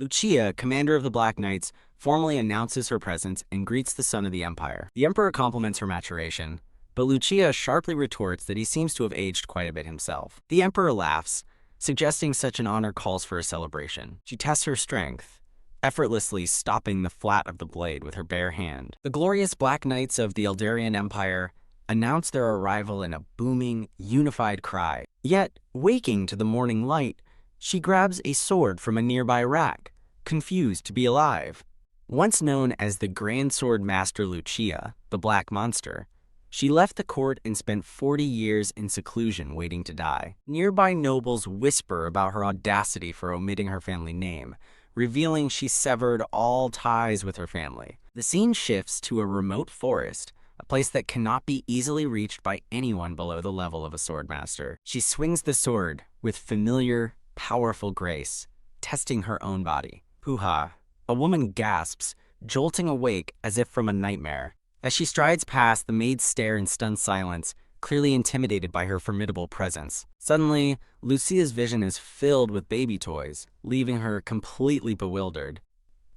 Lucia, commander of the Black Knights, formally announces her presence and greets the son of the Empire. The Emperor compliments her maturation, but Lucia sharply retorts that he seems to have aged quite a bit himself. The Emperor laughs, suggesting such an honor calls for a celebration. She tests her strength, effortlessly stopping the flat of the blade with her bare hand. The glorious Black Knights of the Eldarian Empire announce their arrival in a booming, unified cry. Yet, waking to the morning light, she grabs a sword from a nearby rack, confused to be alive. Once known as the Grand Sword Master Lucia, the Black Monster, she left the court and spent 40 years in seclusion waiting to die. Nearby nobles whisper about her audacity for omitting her family name, revealing she severed all ties with her family. The scene shifts to a remote forest, a place that cannot be easily reached by anyone below the level of a swordmaster. She swings the sword with familiar, powerful grace, testing her own body. Hoo-ha! A woman gasps, jolting awake as if from a nightmare. As she strides past, the maids stare in stunned silence, clearly intimidated by her formidable presence. Suddenly, Lucia's vision is filled with baby toys, leaving her completely bewildered.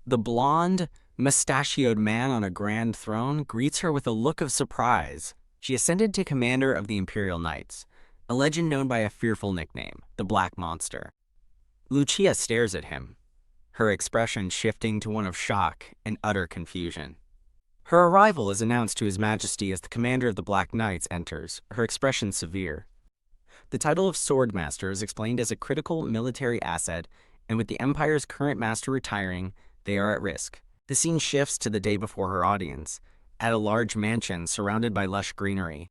The blonde, mustachioed man on a grand throne greets her with a look of surprise. She ascended to commander of the Imperial Knights, a legend known by a fearful nickname, the Black Monster. Lucia stares at him, her expression shifting to one of shock and utter confusion. Her arrival is announced to His Majesty as the commander of the Black Knights enters, her expression severe. The title of Swordmaster is explained as a critical military asset, and with the Empire's current master retiring, they are at risk. The scene shifts to the day before her audience, at a large mansion surrounded by lush greenery.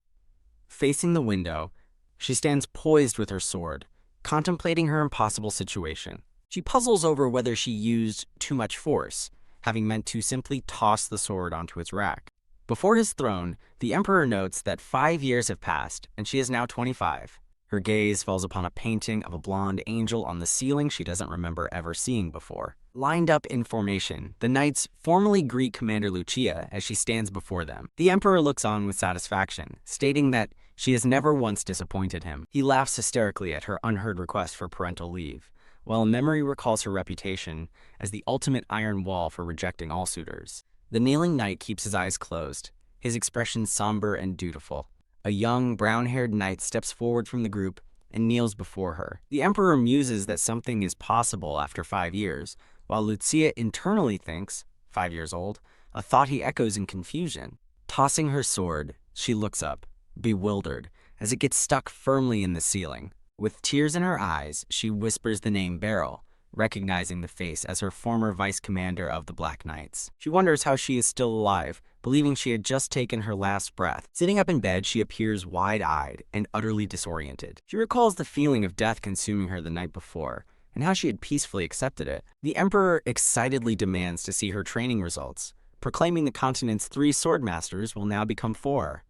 Facing the window, she stands poised with her sword, contemplating her impossible situation. She puzzles over whether she used too much force, having meant to simply toss the sword onto its rack. Before his throne, the Emperor notes that 5 years have passed, and she is now 25. Her gaze falls upon a painting of a blonde angel on the ceiling she doesn't remember ever seeing before. Lined up in formation, the knights formally greet Commander Lucia as she stands before them. The Emperor looks on with satisfaction, stating that she has never once disappointed him. He laughs hysterically at her unheard request for parental leave, while memory recalls her reputation as the ultimate iron wall for rejecting all suitors. The kneeling knight keeps his eyes closed, his expression somber and dutiful. A young, brown-haired knight steps forward from the group and kneels before her. The Emperor muses that something is possible after 5 years, while Lucia internally thinks, 5 years old, a thought he echoes in confusion. Tossing her sword, she looks up, bewildered, as it gets stuck firmly in the ceiling. With tears in her eyes, she whispers the name Beryl, recognizing the face as her former vice-commander of the Black Knights. She wonders how she is still alive, believing she had just taken her last breath. Sitting up in bed, she appears wide-eyed and utterly disoriented. She recalls the feeling of death consuming her the night before, and how she had peacefully accepted it. The Emperor excitedly demands to see her training results, proclaiming the continent's 3 swordmasters will now become 4.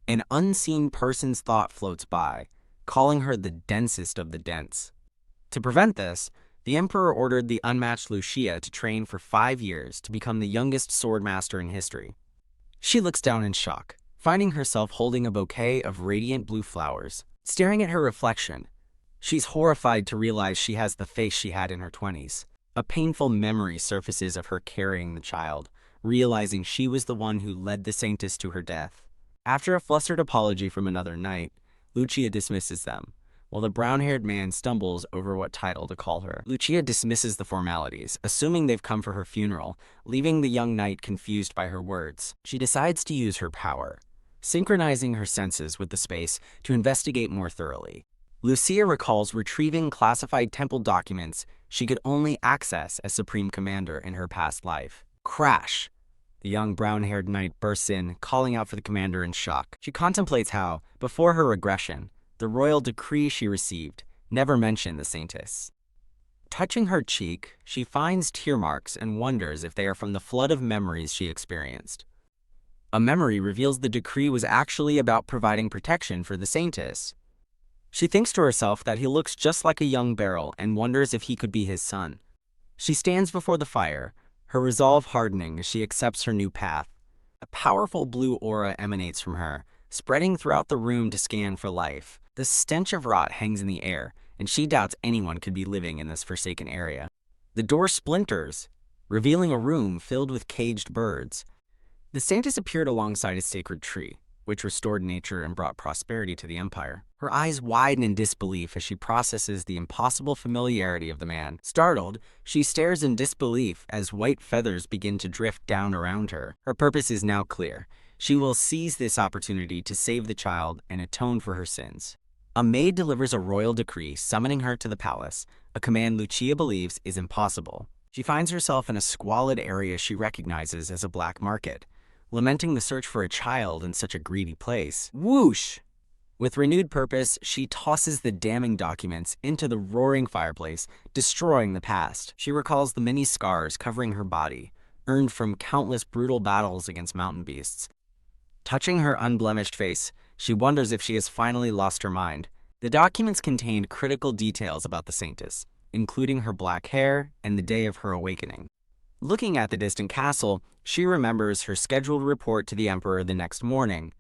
An unseen person's thought floats by, calling her the densest of the dense. To prevent this, the Emperor ordered the unmatched Lucia to train for 5 years to become the youngest swordmaster in history. She looks down in shock, finding herself holding a bouquet of radiant blue flowers. Staring at her reflection, she's horrified to realize she has the face she had in her 20s. A painful memory surfaces of her carrying the child, realizing she was the one who led the saintess to her death. After a flustered apology from another knight, Lucia dismisses them, while the brown-haired man stumbles over what title to call her. Lucia dismisses the formalities, assuming they've come for her funeral, leaving the young knight confused by her words. She decides to use her power, synchronizing her senses with the space to investigate more thoroughly. Lucia recalls retrieving classified temple documents she could only access as Supreme Commander in her past life. Crash! The young brown-haired knight bursts in, calling out for the commander in shock. She contemplates how, before her regression, the royal decree she received never mentioned the saintess. Touching her cheek, she finds tear marks and wonders if they are from the flood of memories she experienced. A memory reveals the decree was actually about providing protection for the saintess. She thinks to herself that he looks just like a young Beryl and wonders if he could be his son. She stands before the fire, her resolve hardening as she accepts her new path. A powerful blue aura emanates from her, spreading throughout the room to scan for life. The stench of rot hangs in the air, and she doubts anyone could be living in this forsaken area. The door splinters, revealing a room filled with caged birds. The saintess appeared alongside a sacred tree, which restored nature and brought prosperity to the empire. Her eyes widen in disbelief as she processes the impossible familiarity of the man. Startled, she stares in disbelief as white feathers begin to drift down around her. Her purpose is now clear. She will seize this opportunity to save the child and atone for her sins. A maid delivers a royal decree summoning her to the palace, a command Lucia believes is impossible. She finds herself in a squalid area she recognizes as a black market, lamenting the search for a child in such a greedy place. Whoosh! With renewed purpose, she tosses the damning documents into the roaring fireplace, destroying the past. She recalls the many scars covering her body, earned from countless brutal battles against mountain beasts. Touching her unblemished face, she wonders if she has finally lost her mind. The documents contained critical details about the saintess, including her black hair and the day of her awakening. Looking at the distant castle, she remembers her scheduled report to the emperor the next morning.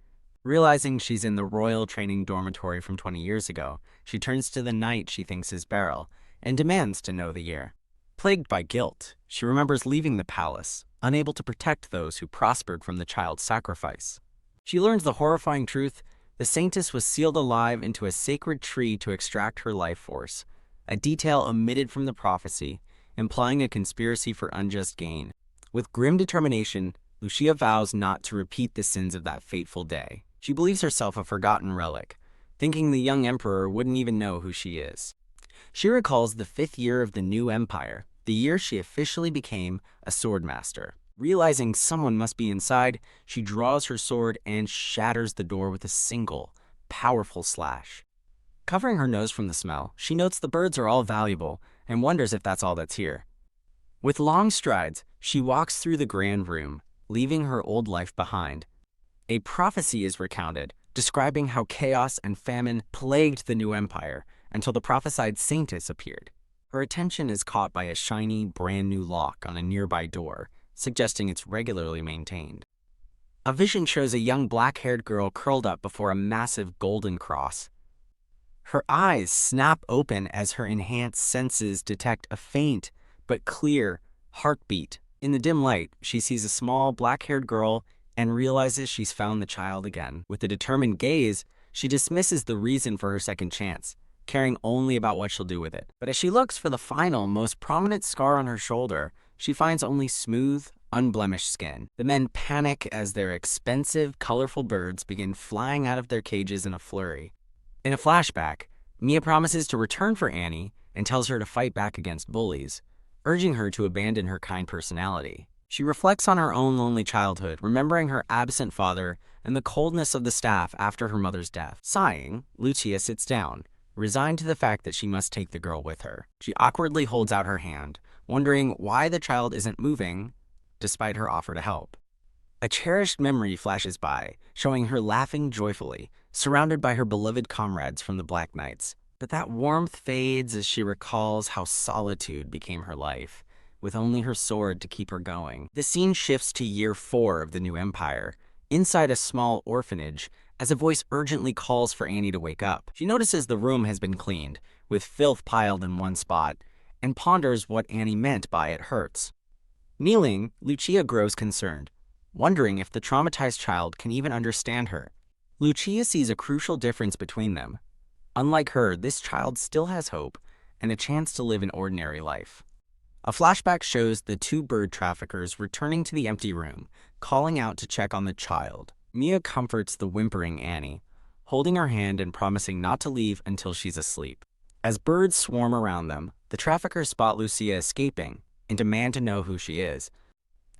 Realizing she's in the royal training dormitory from 20 years ago, she turns to the knight she thinks is Beryl and demands to know the year. Plagued by guilt, she remembers leaving the palace, unable to protect those who prospered from the child's sacrifice. She learns the horrifying truth: the saintess was sealed alive into a sacred tree to extract her life force, a detail omitted from the prophecy, implying a conspiracy for unjust gain. With grim determination, Lucia vows not to repeat the sins of that fateful day. She believes herself a forgotten relic, thinking the young emperor wouldn't even know who she is. She recalls the 5th year of the new empire, the year she officially became a swordmaster. Realizing someone must be inside, she draws her sword and shatters the door with a single, powerful slash. Covering her nose from the smell, she notes the birds are all valuable and wonders if that's all that's here. With long strides, she walks through the grand room, leaving her old life behind. A prophecy is recounted, describing how chaos and famine plagued the new empire until the prophesied saintess appeared. Her attention is caught by a shiny, brand new lock on a nearby door, suggesting it's regularly maintained. A vision shows a young black-haired girl curled up before a massive golden cross. Her eyes snap open as her enhanced senses detect a faint but clear heartbeat. In the dim light, she sees a small black-haired girl and realizes she's found the child again. With a determined gaze, she dismisses the reason for her second chance, caring only about what she'll do with it. But as she looks for the final, most prominent scar on her shoulder, she finds only smooth, unblemished skin. The men panic as their expensive, colorful birds begin flying out of their cages in a flurry. In a flashback, Mia promises to return for Annie and tells her to fight back against bullies, urging her to abandon her kind personality. She reflects on her own lonely childhood, remembering her absent father and the coldness of the staff after her mother's death. Sighing, Lucia sits down, resigned to the fact that she must take the girl with her. She awkwardly holds out her hand, wondering why the child isn't moving, despite her offer to help. A cherished memory flashes by, showing her laughing joyfully, surrounded by her beloved comrades from the Black Knights. But that warmth fades as she recalls how solitude became her life, with only her sword to keep her going. The scene shifts to year 4 of the new empire, inside a small orphanage, as a voice urgently calls for Annie to wake up. She notices the room has been cleaned, with filth piled in one spot, and ponders what Annie meant by "it hurts." Kneeling, Lucia grows concerned, wondering if the traumatized child can even understand her. Lucia sees a crucial difference between them. Unlike her, this child still has hope and a chance to live an ordinary life. A flashback shows the 2 bird traffickers returning to the empty room, calling out to check on the child. Mia comforts the whimpering Annie, holding her hand and promising not to leave until she's asleep. As birds swarm around them, the traffickers spot Lucia escaping and demand to know who she is.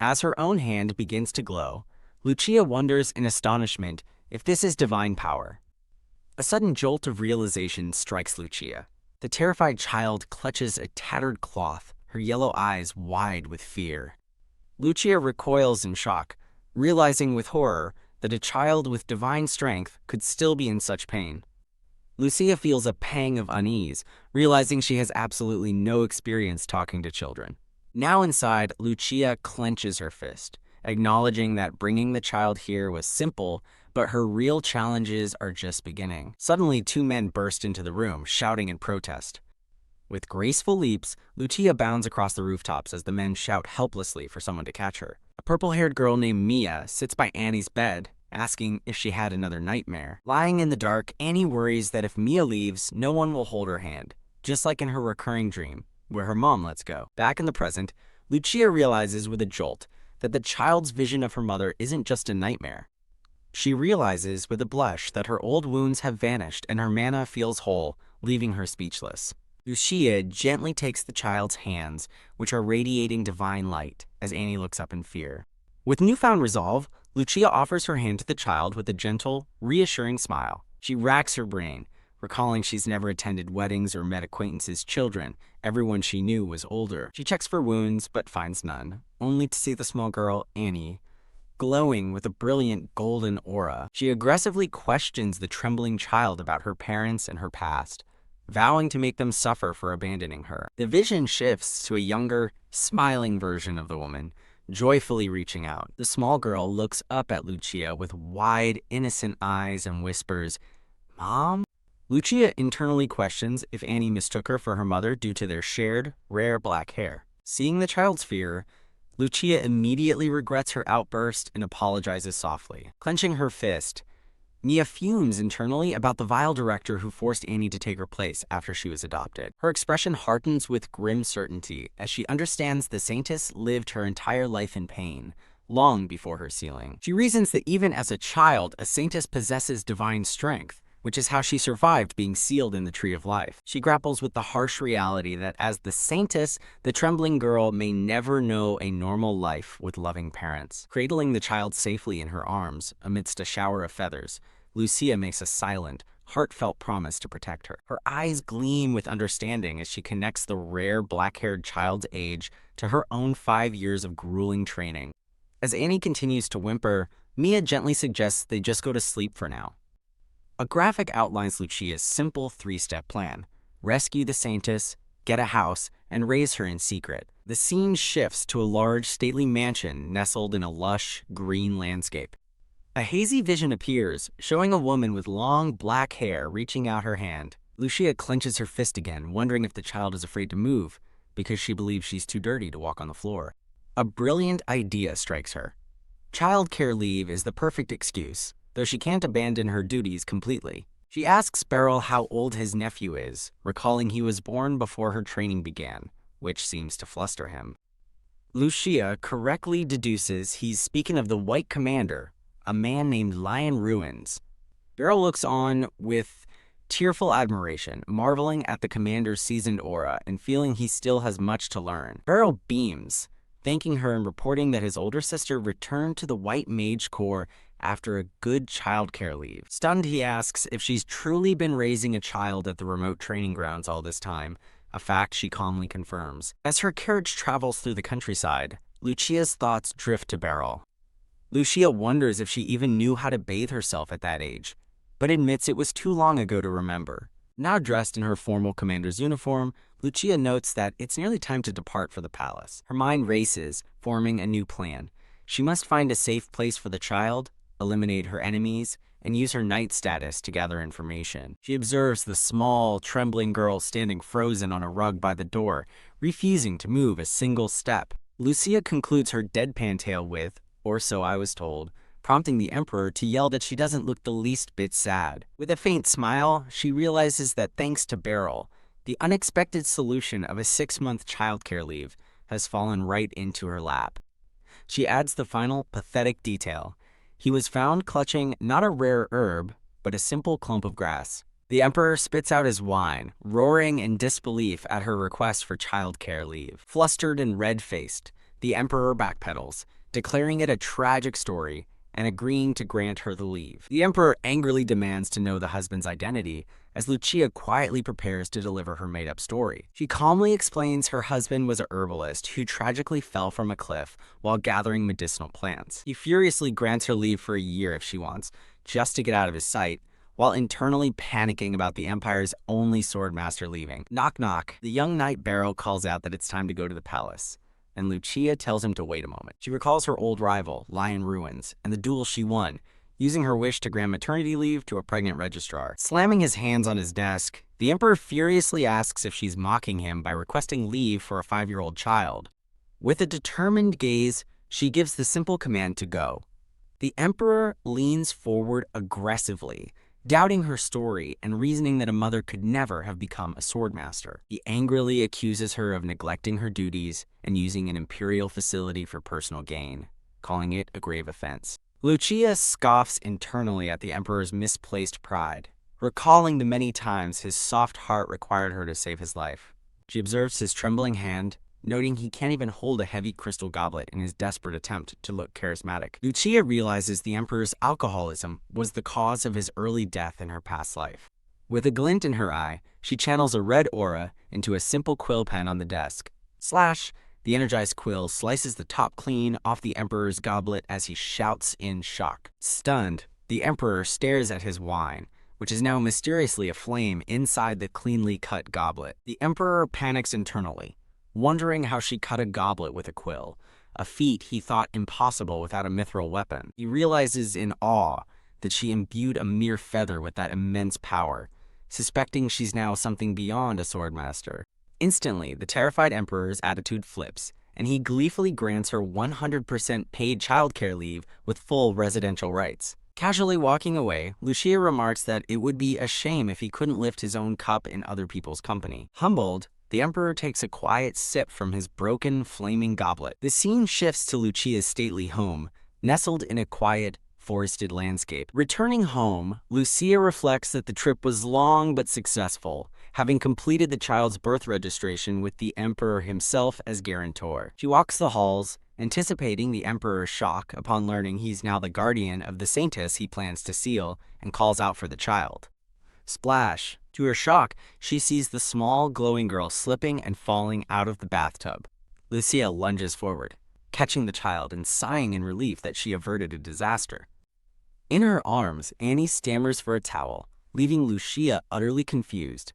As her own hand begins to glow, Lucia wonders in astonishment if this is divine power. A sudden jolt of realization strikes Lucia. The terrified child clutches a tattered cloth, her yellow eyes wide with fear. Lucia recoils in shock, realizing with horror that a child with divine strength could still be in such pain. Lucia feels a pang of unease, realizing she has absolutely no experience talking to children. Now inside, Lucia clenches her fist, acknowledging that bringing the child here was simple, but her real challenges are just beginning. Suddenly, 2 men burst into the room, shouting in protest. With graceful leaps, Lucia bounds across the rooftops as the men shout helplessly for someone to catch her. A purple-haired girl named Mia sits by Annie's bed, asking if she had another nightmare. Lying in the dark, Annie worries that if Mia leaves, no one will hold her hand, just like in her recurring dream, where her mom lets go. Back in the present, Lucia realizes with a jolt that the child's vision of her mother isn't just a nightmare. She realizes with a blush that her old wounds have vanished and her mana feels whole, leaving her speechless. Lucia gently takes the child's hands, which are radiating divine light, as Annie looks up in fear. With newfound resolve, Lucia offers her hand to the child with a gentle, reassuring smile. She racks her brain, recalling she's never attended weddings or met acquaintances' children. Everyone she knew was older. She checks for wounds, but finds none, only to see the small girl, Annie, glowing with a brilliant golden aura. She aggressively questions the trembling child about her parents and her past, vowing to make them suffer for abandoning her. The vision shifts to a younger, smiling version of the woman, joyfully reaching out. The small girl looks up at Lucia with wide, innocent eyes and whispers, "Mom?" Lucia internally questions if Annie mistook her for her mother due to their shared, rare black hair. Seeing the child's fear, Lucia immediately regrets her outburst and apologizes softly. Clenching her fist, Mia fumes internally about the vile director who forced Annie to take her place after she was adopted. Her expression hardens with grim certainty as she understands the saintess lived her entire life in pain, long before her sealing. She reasons that even as a child, a saintess possesses divine strength, which is how she survived being sealed in the Tree of Life. She grapples with the harsh reality that as the saintess, the trembling girl may never know a normal life with loving parents. Cradling the child safely in her arms amidst a shower of feathers, Lucia makes a silent, heartfelt promise to protect her. Her eyes gleam with understanding as she connects the rare black-haired child's age to her own 5 years of grueling training. As Annie continues to whimper, Mia gently suggests they just go to sleep for now. A graphic outlines Lucia's simple 3-step plan: rescue the saintess, get a house, and raise her in secret. The scene shifts to a large, stately mansion nestled in a lush, green landscape. A hazy vision appears, showing a woman with long, black hair reaching out her hand. Lucia clenches her fist again, wondering if the child is afraid to move, because she believes she's too dirty to walk on the floor. A brilliant idea strikes her. Childcare leave is the perfect excuse, though she can't abandon her duties completely. She asks Beryl how old his nephew is, recalling he was born before her training began, which seems to fluster him. Lucia correctly deduces he's speaking of the White Commander, a man named Lion Ruins. Beryl looks on with tearful admiration, marveling at the commander's seasoned aura and feeling he still has much to learn. Beryl beams, thanking her and reporting that his older sister returned to the White Mage Corps after a good childcare leave. Stunned, he asks if she's truly been raising a child at the remote training grounds all this time, a fact she calmly confirms. As her carriage travels through the countryside, Lucia's thoughts drift to Beryl. Lucia wonders if she even knew how to bathe herself at that age, but admits it was too long ago to remember. Now dressed in her formal commander's uniform, Lucia notes that it's nearly time to depart for the palace. Her mind races, forming a new plan. She must find a safe place for the child, eliminate her enemies, and use her knight status to gather information. She observes the small, trembling girl standing frozen on a rug by the door, refusing to move a single step. Lucia concludes her deadpan tale with, "Or so I was told," prompting the Emperor to yell that she doesn't look the least bit sad. With a faint smile, she realizes that thanks to Beryl, the unexpected solution of a 6-month childcare leave has fallen right into her lap. She adds the final, pathetic detail. He was found clutching not a rare herb, but a simple clump of grass. The Emperor spits out his wine, roaring in disbelief at her request for childcare leave. Flustered and red-faced, the Emperor backpedals, declaring it a tragic story and agreeing to grant her the leave. The Emperor angrily demands to know the husband's identity as Lucia quietly prepares to deliver her made-up story. She calmly explains her husband was a herbalist who tragically fell from a cliff while gathering medicinal plants. He furiously grants her leave for a year if she wants, just to get out of his sight, while internally panicking about the Empire's only swordmaster leaving. Knock knock, the young knight Beryl calls out that it's time to go to the palace, and Lucia tells him to wait a moment. She recalls her old rival, Lion Ruins, and the duel she won, using her wish to grant maternity leave to a pregnant registrar. Slamming his hands on his desk, The emperor furiously asks if she's mocking him by requesting leave for a 5-year-old child. With a determined gaze, she gives the simple command to go. The emperor leans forward aggressively, doubting her story and reasoning that a mother could never have become a swordmaster. He angrily accuses her of neglecting her duties and using an imperial facility for personal gain, calling it a grave offense. Lucia scoffs internally at the emperor's misplaced pride, recalling the many times his soft heart required her to save his life. She observes his trembling hand, noting he can't even hold a heavy crystal goblet in his desperate attempt to look charismatic. Lucia realizes the emperor's alcoholism was the cause of his early death in her past life. With a glint in her eye, she channels a red aura into a simple quill pen on the desk. Slash! The energized quill slices the top clean off the emperor's goblet as he shouts in shock. Stunned, the emperor stares at his wine, which is now mysteriously aflame inside the cleanly cut goblet. The emperor panics internally, wondering how she cut a goblet with a quill, a feat he thought impossible without a mithril weapon. He realizes in awe that she imbued a mere feather with that immense power, suspecting she's now something beyond a swordmaster. Instantly, the terrified emperor's attitude flips, and he gleefully grants her 100% paid childcare leave with full residential rights. Casually walking away, Lucia remarks that it would be a shame if he couldn't lift his own cup in other people's company. Humbled, the emperor takes a quiet sip from his broken, flaming goblet. The scene shifts to Lucia's stately home, nestled in a quiet, forested landscape. Returning home, Lucia reflects that the trip was long but successful, having completed the child's birth registration with the emperor himself as guarantor. She walks the halls, anticipating the emperor's shock upon learning he's now the guardian of the saintess he plans to seal, and calls out for the child. Splash! To her shock, she sees the small, glowing girl slipping and falling out of the bathtub. Lucia lunges forward, catching the child and sighing in relief that she averted a disaster. In her arms, Annie stammers for a towel, leaving Lucia utterly confused.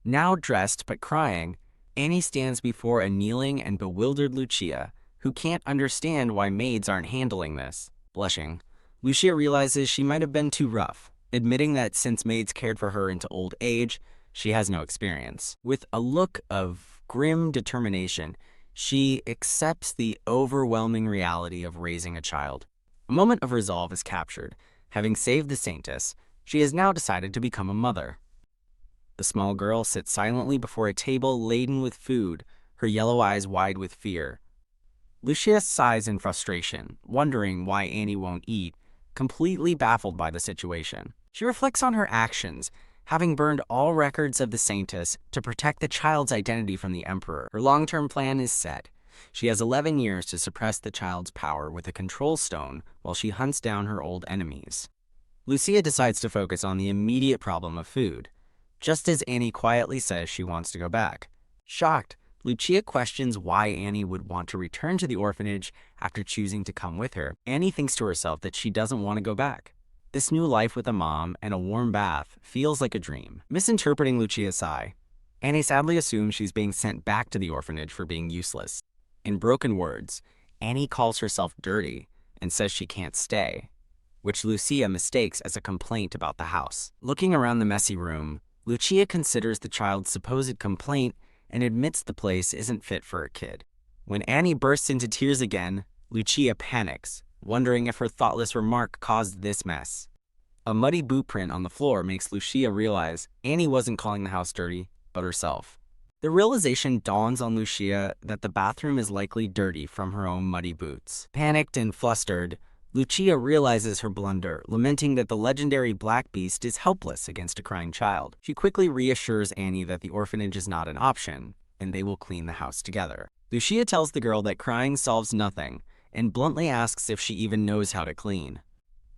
Now dressed but crying, Annie stands before a kneeling and bewildered Lucia, who can't understand why maids aren't handling this. Blushing, Lucia realizes she might have been too rough, admitting that since maids cared for her into old age, she has no experience. With a look of grim determination, she accepts the overwhelming reality of raising a child. A moment of resolve is captured. Having saved the saintess, she has now decided to become a mother. The small girl sits silently before a table laden with food, her yellow eyes wide with fear. Lucia sighs in frustration, wondering why Annie won't eat, completely baffled by the situation. She reflects on her actions, having burned all records of the saintess to protect the child's identity from the emperor. Her long-term plan is set. She has 11 years to suppress the child's power with a control stone while she hunts down her old enemies. Lucia decides to focus on the immediate problem of food, just as Annie quietly says she wants to go back. Shocked, Lucia questions why Annie would want to return to the orphanage after choosing to come with her. Annie thinks to herself that she doesn't want to go back. This new life with a mom and a warm bath feels like a dream. Misinterpreting Lucia's sigh, Annie sadly assumes she's being sent back to the orphanage for being useless. In broken words, Annie calls herself dirty and says she can't stay, which Lucia mistakes as a complaint about the house. Looking around the messy room, Lucia considers the child's supposed complaint and admits the place isn't fit for a kid. When Annie bursts into tears again, Lucia panics, wondering if her thoughtless remark caused this mess. A muddy boot print on the floor makes Lucia realize Annie wasn't calling the house dirty, but herself. The realization dawns on Lucia that the bathroom is likely dirty from her own muddy boots. Panicked and flustered, Lucia realizes her blunder, lamenting that the legendary black beast is helpless against a crying child. She quickly reassures Annie that the orphanage is not an option, and they will clean the house together. Lucia tells the girl that crying solves nothing, and bluntly asks if she even knows how to clean.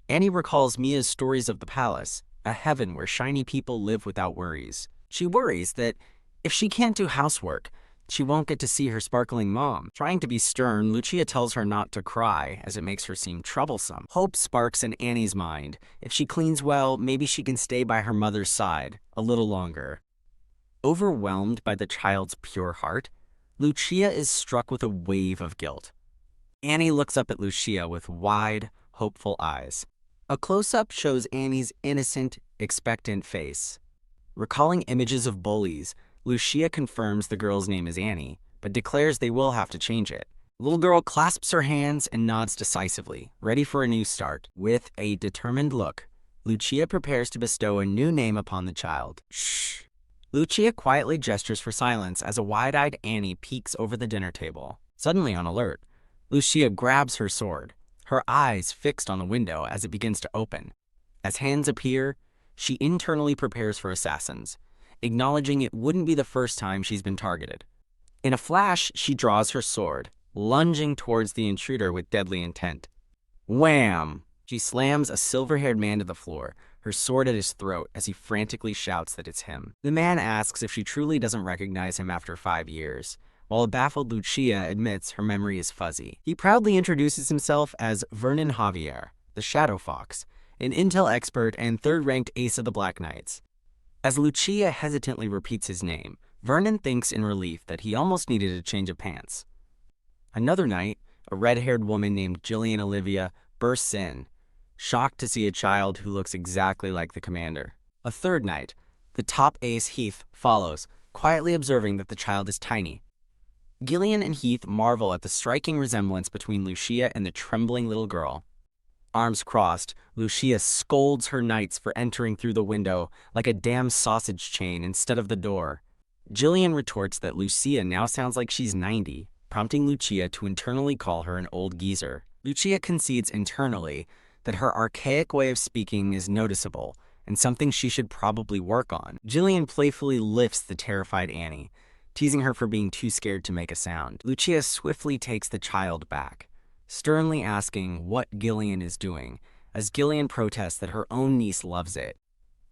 Annie recalls Mia's stories of the palace, a heaven where shiny people live without worries. She worries that if she can't do housework, she won't get to see her sparkling mom. Trying to be stern, Lucia tells her not to cry, as it makes her seem troublesome. Hope sparks in Annie's mind. If she cleans well, maybe she can stay by her mother's side a little longer. Overwhelmed by the child's pure heart, Lucia is struck with a wave of guilt. Annie looks up at Lucia with wide, hopeful eyes. A close-up shows Annie's innocent, expectant face. Recalling images of bullies, Lucia confirms the girl's name is Annie, but declares they will have to change it. The little girl clasps her hands and nods decisively, ready for a new start. With a determined look, Lucia prepares to bestow a new name upon the child. Shh. Lucia quietly gestures for silence as a wide-eyed Annie peeks over the dinner table. Suddenly on alert, Lucia grabs her sword, her eyes fixed on the window as it begins to open. As hands appear, she internally prepares for assassins, acknowledging it wouldn't be the first time she's been targeted. In a flash, she draws her sword, lunging towards the intruder with deadly intent. Wham! She slams a silver-haired man to the floor, her sword at his throat as he frantically shouts that it's him. The man asks if she truly doesn't recognize him after 5 years, while a baffled Lucia admits her memory is fuzzy. He proudly introduces himself as Vernon Javier, the Shadow Fox, an intel expert and third-ranked ace of the Black Knights. As Lucia hesitantly repeats his name, Vernon thinks in relief that he almost needed a change of pants. Another night, a red-haired woman named Jillian Olivia bursts in, shocked to see a child who looks exactly like the commander. A third night, the top ace Heath follows, quietly observing that the child is tiny. Gillian and Heath marvel at the striking resemblance between Lucia and the trembling little girl. Arms crossed, Lucia scolds her knights for entering through the window like a damn sausage chain instead of the door. Gillian retorts that Lucia now sounds like she's 90, prompting Lucia to internally call her an old geezer. Lucia concedes internally that her archaic way of speaking is noticeable and something she should probably work on. Gillian playfully lifts the terrified Annie, teasing her for being too scared to make a sound. Lucia swiftly takes the child back, sternly asking what Gillian is doing, as Gillian protests that her own niece loves it.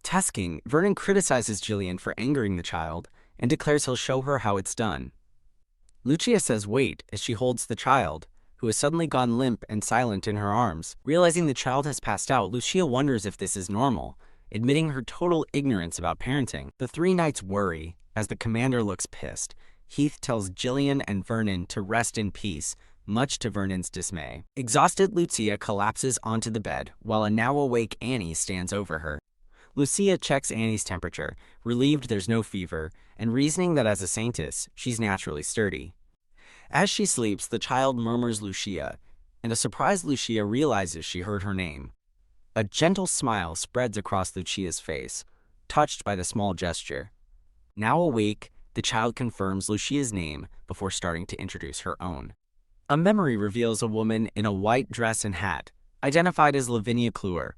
Tusking, Vernon criticizes Gillian for angering the child and declares he'll show her how it's done. Lucia says wait as she holds the child, who has suddenly gone limp and silent in her arms. Realizing the child has passed out, Lucia wonders if this is normal, admitting her total ignorance about parenting. The three knights worry as the commander looks pissed. Heath tells Gillian and Vernon to rest in peace, much to Vernon's dismay. Exhausted, Lucia collapses onto the bed, while a now-awake Annie stands over her. Lucia checks Annie's temperature, relieved there's no fever, and reasoning that as a saintess, she's naturally sturdy. As she sleeps, the child murmurs Lucia, and a surprised Lucia realizes she heard her name. A gentle smile spreads across Lucia's face, touched by the small gesture. Now awake, the child confirms Lucia's name before starting to introduce her own. A memory reveals a woman in a white dress and hat, identified as Lavinia Kluwer.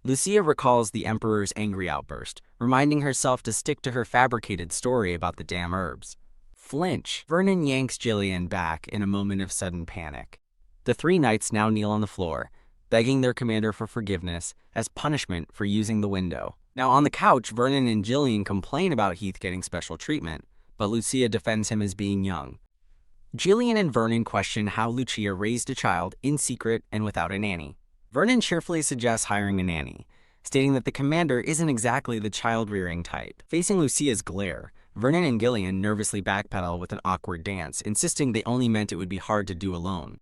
Lucia recalls the Emperor's angry outburst, reminding herself to stick to her fabricated story about the damn herbs. Flinch, Vernon yanks Gillian back in a moment of sudden panic. The three knights now kneel on the floor, begging their commander for forgiveness as punishment for using the window. Now on the couch, Vernon and Gillian complain about Heath getting special treatment, but Lucia defends him as being young. Gillian and Vernon question how Lucia raised a child in secret and without a nanny. Vernon cheerfully suggests hiring a nanny, stating that the commander isn't exactly the child-rearing type. Facing Lucia's glare, Vernon and Gillian nervously backpedal with an awkward dance, insisting they only meant it would be hard to do alone.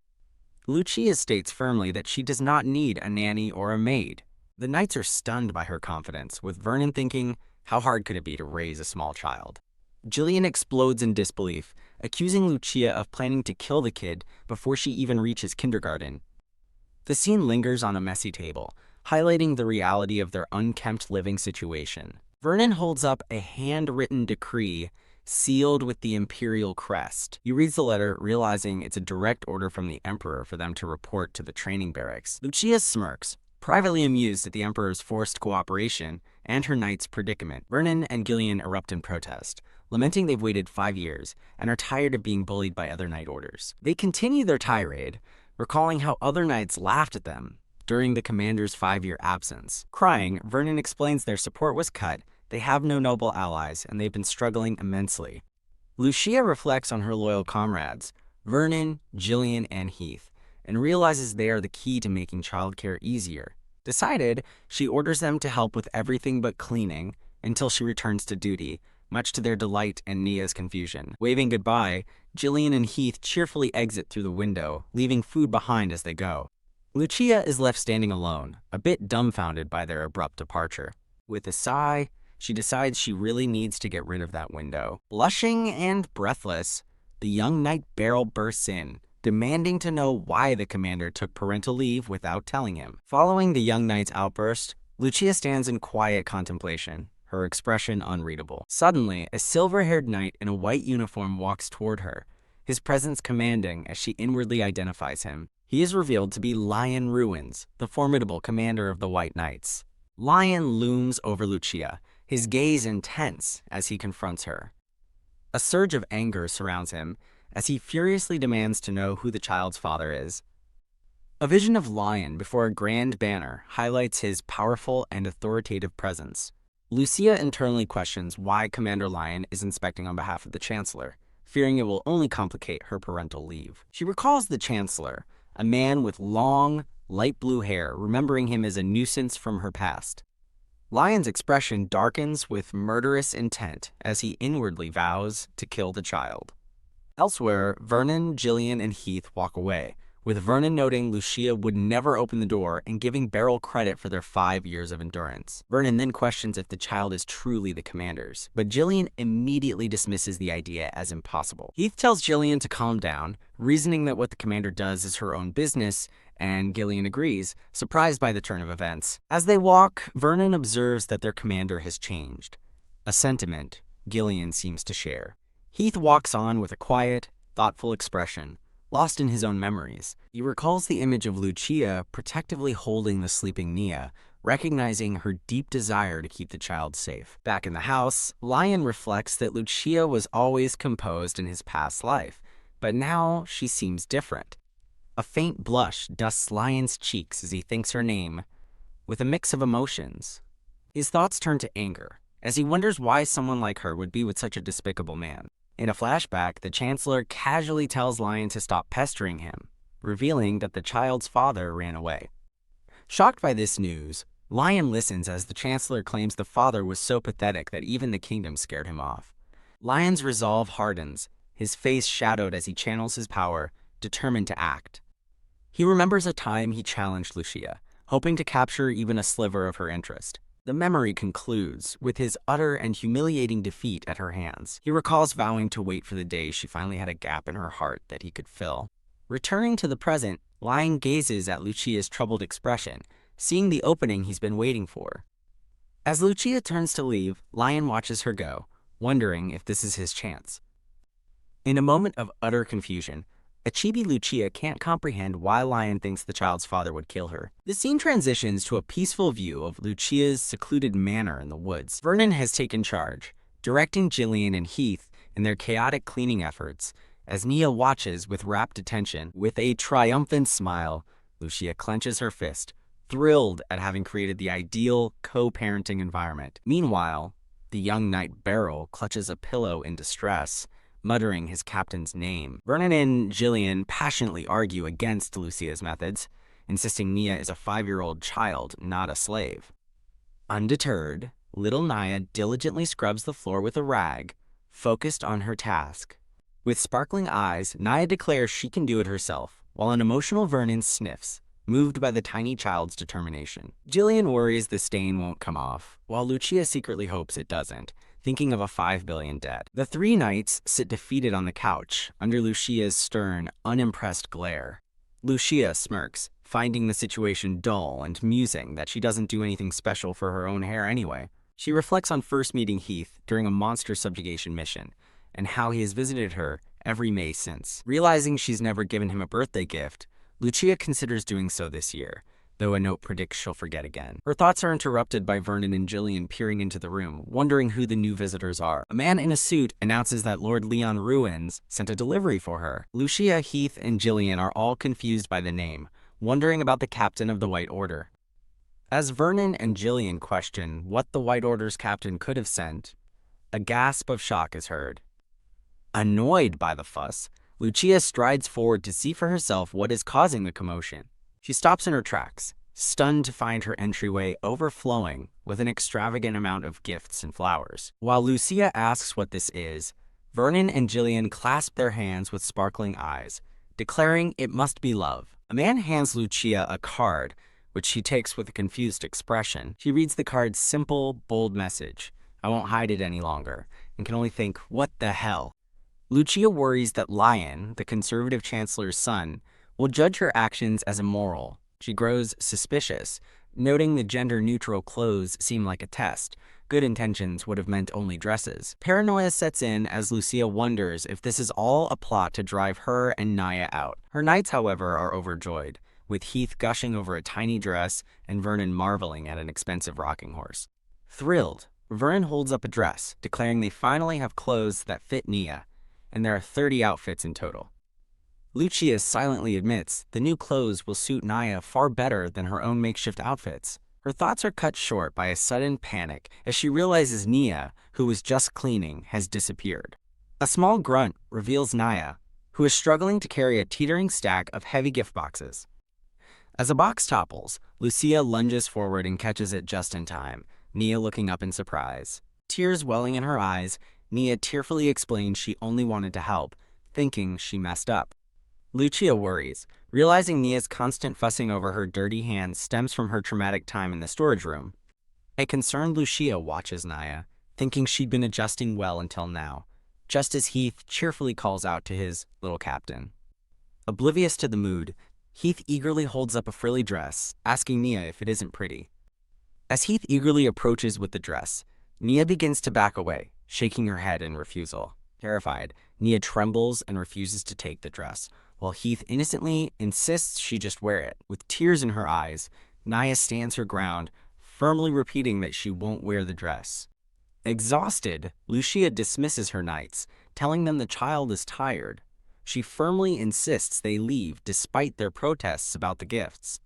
Lucia states firmly that she does not need a nanny or a maid. The knights are stunned by her confidence, with Vernon thinking, how hard could it be to raise a small child? Gillian explodes in disbelief, accusing Lucia of planning to kill the kid before she even reaches kindergarten. The scene lingers on a messy table, highlighting the reality of their unkempt living situation. Vernon holds up a handwritten decree sealed with the imperial crest. He reads the letter, realizing it's a direct order from the Emperor for them to report to the training barracks. Lucia smirks, privately amused at the Emperor's forced cooperation and her knight's predicament. Vernon and Gillian erupt in protest, lamenting they've waited 5 years and are tired of being bullied by other knight orders. They continue their tirade, recalling how other knights laughed at them during the commander's 5-year absence. Crying, Vernon explains their support was cut, they have no noble allies, and they've been struggling immensely. Lucia reflects on her loyal comrades, Vernon, Gillian, and Heath, and realizes they are the key to making childcare easier. Decided, she orders them to help with everything but cleaning until she returns to duty, much to their delight and Nia's confusion. Waving goodbye, Gillian and Heath cheerfully exit through the window, leaving food behind as they go. Lucia is left standing alone, a bit dumbfounded by their abrupt departure. With a sigh, she decides she really needs to get rid of that window. Blushing and breathless, the young knight Beryl bursts in, demanding to know why the commander took parental leave without telling him. Following the young knight's outburst, Lucia stands in quiet contemplation, her expression unreadable. Suddenly, a silver-haired knight in a white uniform walks toward her, his presence commanding as she inwardly identifies him. He is revealed to be Lion Ruins, the formidable commander of the White Knights. Lion looms over Lucia, his gaze intense as he confronts her. A surge of anger surrounds him as he furiously demands to know who the child's father is. A vision of Lion before a grand banner highlights his powerful and authoritative presence. Lucia internally questions why Commander Lion is inspecting on behalf of the Chancellor, fearing it will only complicate her parental leave. She recalls the Chancellor, a man with long, light blue hair, remembering him as a nuisance from her past. Lion's expression darkens with murderous intent as he inwardly vows to kill the child. Elsewhere, Vernon, Gillian, and Heath walk away, with Vernon noting Lucia would never open the door and giving Beryl credit for their 5 years of endurance. Vernon then questions if the child is truly the commander's, but Gillian immediately dismisses the idea as impossible. Heath tells Gillian to calm down, reasoning that what the commander does is her own business, and Gillian agrees, surprised by the turn of events. As they walk, Vernon observes that their commander has changed, a sentiment Gillian seems to share. Heath walks on with a quiet, thoughtful expression, lost in his own memories. He recalls the image of Lucia protectively holding the sleeping Nia, recognizing her deep desire to keep the child safe. Back in the house, Lion reflects that Lucia was always composed in his past life, but now she seems different. A faint blush dusts Lion's cheeks as he thinks her name, with a mix of emotions. His thoughts turn to anger, as he wonders why someone like her would be with such a despicable man. In a flashback, the Chancellor casually tells Lion to stop pestering him, revealing that the child's father ran away. Shocked by this news, Lion listens as the Chancellor claims the father was so pathetic that even the kingdom scared him off. Lion's resolve hardens, his face shadowed as he channels his power, determined to act. He remembers a time he challenged Lucia, hoping to capture even a sliver of her interest. The memory concludes with his utter and humiliating defeat at her hands. He recalls vowing to wait for the day she finally had a gap in her heart that he could fill. Returning to the present, Lion gazes at Lucia's troubled expression, seeing the opening he's been waiting for. As Lucia turns to leave, Lion watches her go, wondering if this is his chance. In a moment of utter confusion, a chibi Lucia can't comprehend why Lion thinks the child's father would kill her. The scene transitions to a peaceful view of Lucia's secluded manor in the woods. Vernon has taken charge, directing Gillian and Heath in their chaotic cleaning efforts, as Nia watches with rapt attention. With a triumphant smile, Lucia clenches her fist, thrilled at having created the ideal co-parenting environment. Meanwhile, the young knight Beryl clutches a pillow in distress, muttering his captain's name. Vernon and Gillian passionately argue against Lucia's methods, insisting Nia is a 5-year-old child, not a slave. Undeterred, little Nia diligently scrubs the floor with a rag, focused on her task. With sparkling eyes, Nia declares she can do it herself, while an emotional Vernon sniffs, moved by the tiny child's determination. Gillian worries the stain won't come off, while Lucia secretly hopes it doesn't, thinking of a 5 billion debt. The 3 knights sit defeated on the couch, under Lucia's stern, unimpressed glare. Lucia smirks, finding the situation dull and musing that she doesn't do anything special for her own hair anyway. She reflects on first meeting Heath during a monster subjugation mission, and how he has visited her every May since. Realizing she's never given him a birthday gift, Lucia considers doing so this year, though a note predicts she'll forget again. Her thoughts are interrupted by Vernon and Gillian peering into the room, wondering who the new visitors are. A man in a suit announces that Lord Leon Ruins sent a delivery for her. Lucia, Heath, and Gillian are all confused by the name, wondering about the captain of the White Order. As Vernon and Gillian question what the White Order's captain could have sent, a gasp of shock is heard. Annoyed by the fuss, Lucia strides forward to see for herself what is causing the commotion. She stops in her tracks, stunned to find her entryway overflowing with an extravagant amount of gifts and flowers. While Lucia asks what this is, Vernon and Gillian clasp their hands with sparkling eyes, declaring it must be love. A man hands Lucia a card, which she takes with a confused expression. She reads the card's simple, bold message, I won't hide it any longer, and can only think, what the hell? Lucia worries that Lion, the conservative chancellor's son, will judge her actions as immoral. She grows suspicious, noting the gender-neutral clothes seem like a test. Good intentions would have meant only dresses. Paranoia sets in as Lucia wonders if this is all a plot to drive her and Naya out. Her knights, however, are overjoyed, with Heath gushing over a tiny dress and Vernon marveling at an expensive rocking horse. Thrilled, Vernon holds up a dress, declaring they finally have clothes that fit Nia, and there are 30 outfits in total. Lucia silently admits the new clothes will suit Naya far better than her own makeshift outfits. Her thoughts are cut short by a sudden panic as she realizes Nia, who was just cleaning, has disappeared. A small grunt reveals Naya, who is struggling to carry a teetering stack of heavy gift boxes. As a box topples, Lucia lunges forward and catches it just in time, Nia looking up in surprise. Tears welling in her eyes, Nia tearfully explains she only wanted to help, thinking she messed up. Lucia worries, realizing Nia's constant fussing over her dirty hands stems from her traumatic time in the storage room. A concerned Lucia watches Naya, thinking she'd been adjusting well until now, just as Heath cheerfully calls out to his little captain. Oblivious to the mood, Heath eagerly holds up a frilly dress, asking Nia if it isn't pretty. As Heath eagerly approaches with the dress, Nia begins to back away, shaking her head in refusal. Terrified, Nia trembles and refuses to take the dress, while Heath innocently insists she just wear it. With tears in her eyes, Naya stands her ground, firmly repeating that she won't wear the dress. Exhausted, Lucia dismisses her knights, telling them the child is tired. She firmly insists they leave despite their protests about the gifts.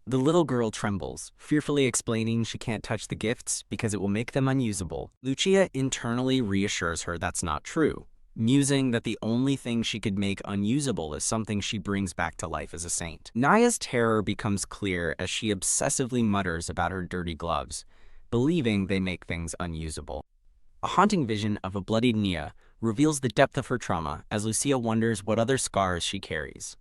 The little girl trembles, fearfully explaining she can't touch the gifts because it will make them unusable. Lucia internally reassures her that's not true, musing that the only thing she could make unusable is something she brings back to life as a saint. Naya's terror becomes clear as she obsessively mutters about her dirty gloves, believing they make things unusable. A haunting vision of a bloodied Nia reveals the depth of her trauma as Lucia wonders what other scars she carries.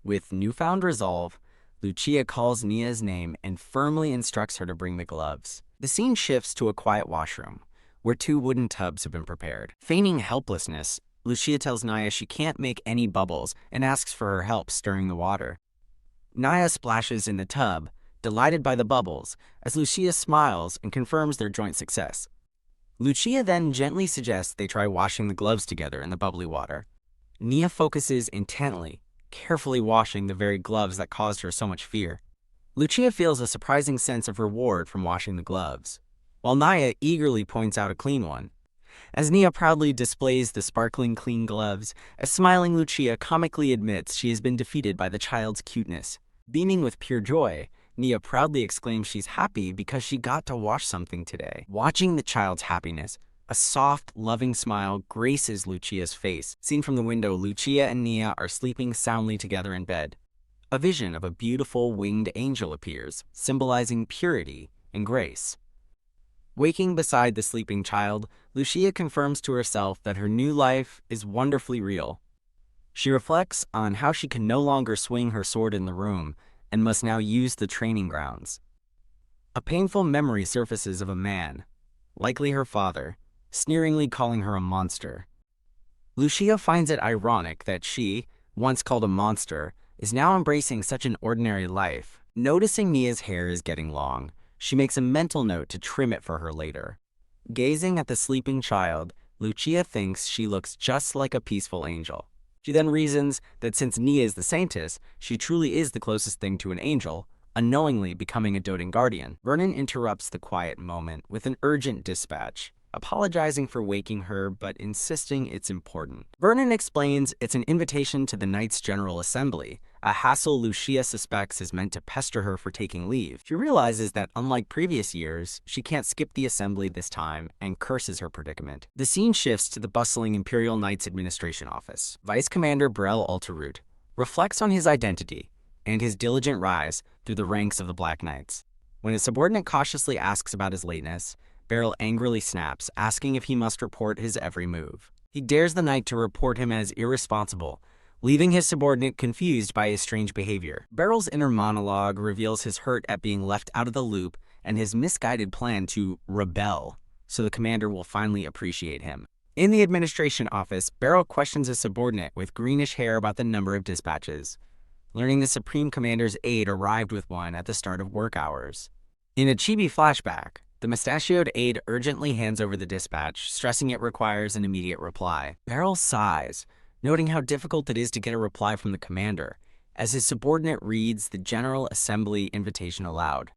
With newfound resolve, Lucia calls Nia's name and firmly instructs her to bring the gloves. The scene shifts to a quiet washroom, where 2 wooden tubs have been prepared. Feigning helplessness, Lucia tells Naya she can't make any bubbles and asks for her help stirring the water. Naya splashes in the tub, delighted by the bubbles, as Lucia smiles and confirms their joint success. Lucia then gently suggests they try washing the gloves together in the bubbly water. Nia focuses intently, carefully washing the very gloves that caused her so much fear. Lucia feels a surprising sense of reward from washing the gloves, while Naya eagerly points out a clean one. As Nia proudly displays the sparkling clean gloves, a smiling Lucia comically admits she has been defeated by the child's cuteness. Beaming with pure joy, Nia proudly exclaims she's happy because she got to wash something today. Watching the child's happiness, a soft, loving smile graces Lucia's face. Seen from the window, Lucia and Nia are sleeping soundly together in bed. A vision of a beautiful winged angel appears, symbolizing purity and grace. Waking beside the sleeping child, Lucia confirms to herself that her new life is wonderfully real. She reflects on how she can no longer swing her sword in the room and must now use the training grounds. A painful memory surfaces of a man, likely her father, sneeringly calling her a monster. Lucia finds it ironic that she, once called a monster, is now embracing such an ordinary life. Noticing Nia's hair is getting long, she makes a mental note to trim it for her later. Gazing at the sleeping child, Lucia thinks she looks just like a peaceful angel. She then reasons that since Nia is the saintess, she truly is the closest thing to an angel, unknowingly becoming a doting guardian. Vernon interrupts the quiet moment with an urgent dispatch, apologizing for waking her but insisting it's important. Vernon explains it's an invitation to the Knights General Assembly, a hassle Lucia suspects is meant to pester her for taking leave. She realizes that unlike previous years, she can't skip the assembly this time and curses her predicament. The scene shifts to the bustling Imperial Knights Administration office. Vice Commander Brel Alterroot reflects on his identity and his diligent rise through the ranks of the Black Knights. When his subordinate cautiously asks about his lateness, Beryl angrily snaps, asking if he must report his every move. He dares the knight to report him as irresponsible, leaving his subordinate confused by his strange behavior. Beryl's inner monologue reveals his hurt at being left out of the loop and his misguided plan to rebel so the commander will finally appreciate him. In the administration office, Beryl questions a subordinate with greenish hair about the number of dispatches, learning the Supreme Commander's aide arrived with one at the start of work hours. In a chibi flashback, the mustachioed aide urgently hands over the dispatch, stressing it requires an immediate reply. Beryl sighs, noting how difficult it is to get a reply from the commander, as his subordinate reads the General Assembly invitation aloud.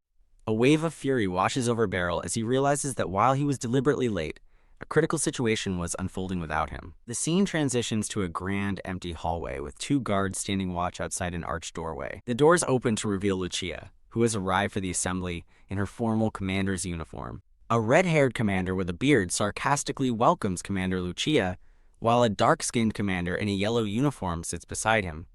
A wave of fury washes over Beryl as he realizes that while he was deliberately late, a critical situation was unfolding without him. The scene transitions to a grand, empty hallway with two guards standing watch outside an arched doorway. The doors open to reveal Lucia, who has arrived for the assembly in her formal commander's uniform. A red-haired commander with a beard sarcastically welcomes Commander Lucia, while a dark-skinned commander in a yellow uniform sits beside him.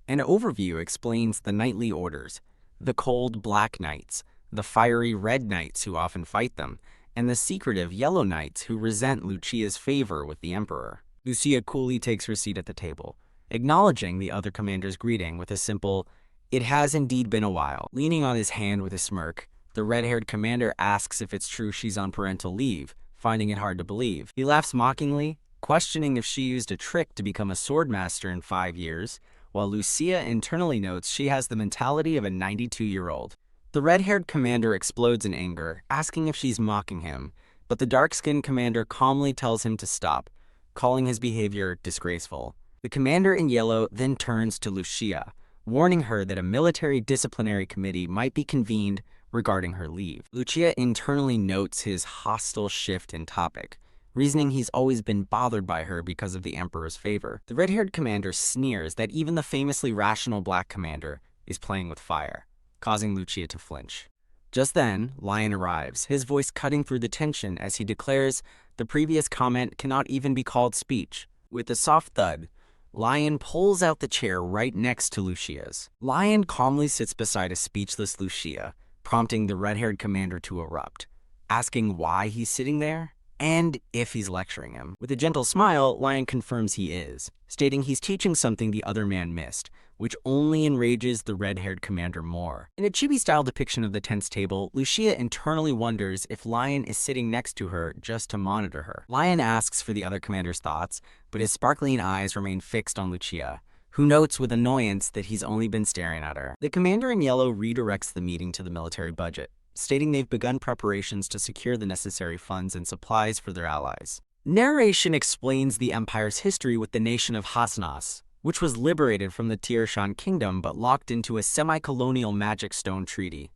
An overview explains the knightly orders, the cold black knights, the fiery red knights who often fight them, and the secretive yellow knights who resent Lucia's favor with the emperor. Lucia coolly takes her seat at the table, acknowledging the other commander's greeting with a simple, "It has indeed been a while." Leaning on his hand with a smirk, the red-haired commander asks if it's true she's on parental leave, finding it hard to believe. He laughs mockingly, questioning if she used a trick to become a swordmaster in 5 years, while Lucia internally notes she has the mentality of a 92-year-old. The red-haired commander explodes in anger, asking if she's mocking him, but the dark-skinned commander calmly tells him to stop, calling his behavior disgraceful. The commander in yellow then turns to Lucia, warning her that a military disciplinary committee might be convened regarding her leave. Lucia internally notes his hostile shift in topic, reasoning he's always been bothered by her because of the emperor's favor. The red-haired commander sneers that even the famously rational black commander is playing with fire, causing Lucia to flinch. Just then, Lion arrives, his voice cutting through the tension as he declares the previous comment cannot even be called speech. With a soft thud, Lion pulls out the chair right next to Lucia's. Lion calmly sits beside a speechless Lucia, prompting the red-haired commander to erupt, asking why he's sitting there and if he's lecturing him. With a gentle smile, Lion confirms he is, stating he's teaching something the other man missed, which only enrages the red-haired commander more. In a chibi-style depiction of the tense table, Lucia internally wonders if Lion is sitting next to her just to monitor her. Lion asks for the other commander's thoughts, but his sparkling eyes remain fixed on Lucia, who notes with annoyance that he's only been staring at her. The commander in yellow redirects the meeting to the military budget, stating they've begun preparations to secure the necessary funds and supplies for their allies. Narration explains the empire's history with the nation of Hasnas, which was liberated from the Tirshan kingdom but locked into a semi-colonial magic stone treaty.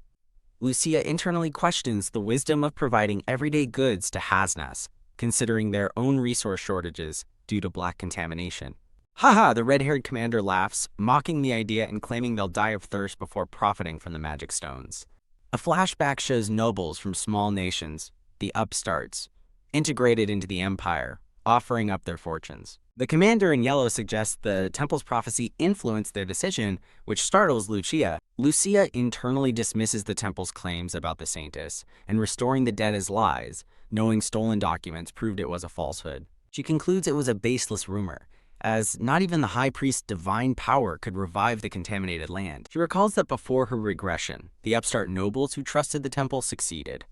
Lucia internally questions the wisdom of providing everyday goods to Hasnas, considering their own resource shortages due to black contamination. Haha, the red-haired commander laughs, mocking the idea and claiming they'll die of thirst before profiting from the magic stones. A flashback shows nobles from small nations, the upstarts, integrated into the empire, offering up their fortunes. The commander in yellow suggests the temple's prophecy influenced their decision, which startles Lucia. Lucia internally dismisses the temple's claims about the saintess and restoring the dead as lies, knowing stolen documents proved it was a falsehood. She concludes it was a baseless rumor, as not even the high priest's divine power could revive the contaminated land. She recalls that before her regression, the upstart nobles who trusted the temple succeeded,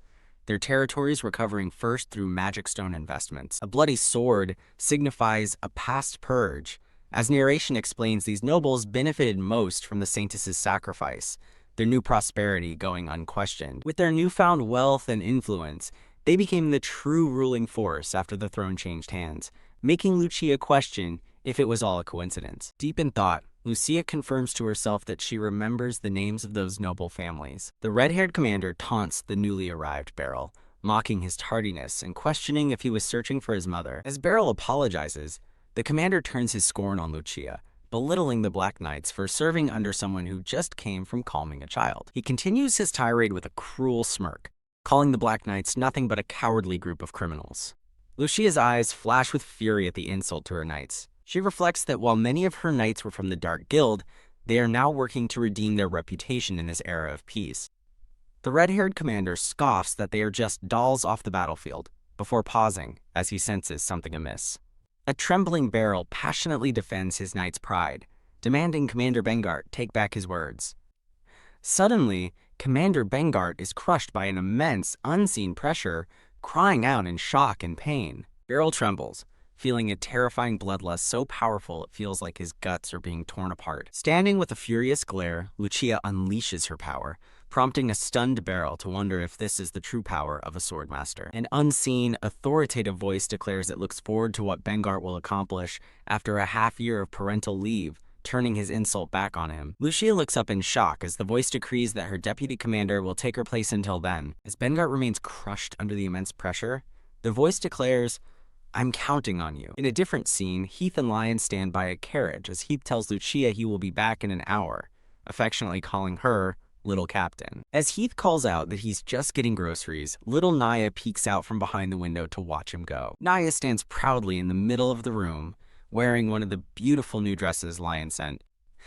their territories recovering first through magic stone investments. A bloody sword signifies a past purge. As narration explains, these nobles benefited most from the saintess's sacrifice, their new prosperity going unquestioned. With their newfound wealth and influence, they became the true ruling force after the throne changed hands, making Lucia question if it was all a coincidence. Deep in thought, Lucia confirms to herself that she remembers the names of those noble families. The red-haired commander taunts the newly arrived Beryl, mocking his tardiness and questioning if he was searching for his mother. As Beryl apologizes, the commander turns his scorn on Lucia, belittling the Black Knights for serving under someone who just came from calming a child. He continues his tirade with a cruel smirk, calling the Black Knights nothing but a cowardly group of criminals. Lucia's eyes flash with fury at the insult to her knights. She reflects that while many of her knights were from the Dark Guild, they are now working to redeem their reputation in this era of peace. The red-haired commander scoffs that they are just dolls off the battlefield, before pausing as he senses something amiss. A trembling Beryl passionately defends his knight's pride, demanding Commander Bengart take back his words. Suddenly, Commander Bengart is crushed by an immense, unseen pressure, crying out in shock and pain. Beryl trembles, feeling a terrifying bloodlust so powerful it feels like his guts are being torn apart. Standing with a furious glare, Lucia unleashes her power, prompting a stunned Beryl to wonder if this is the true power of a swordmaster. An unseen, authoritative voice declares it looks forward to what Bengart will accomplish after a half year of parental leave, turning his insult back on him. Lucia looks up in shock as the voice decrees that her deputy commander will take her place until then. As Bengart remains crushed under the immense pressure, the voice declares, "I'm counting on you." In a different scene, Heath and Lion stand by a carriage as Heath tells Lucia he will be back in an hour, affectionately calling her Little Captain. As Heath calls out that he's just getting groceries, little Naya peeks out from behind the window to watch him go. Naya stands proudly in the middle of the room, wearing one of the beautiful new dresses Lion sent.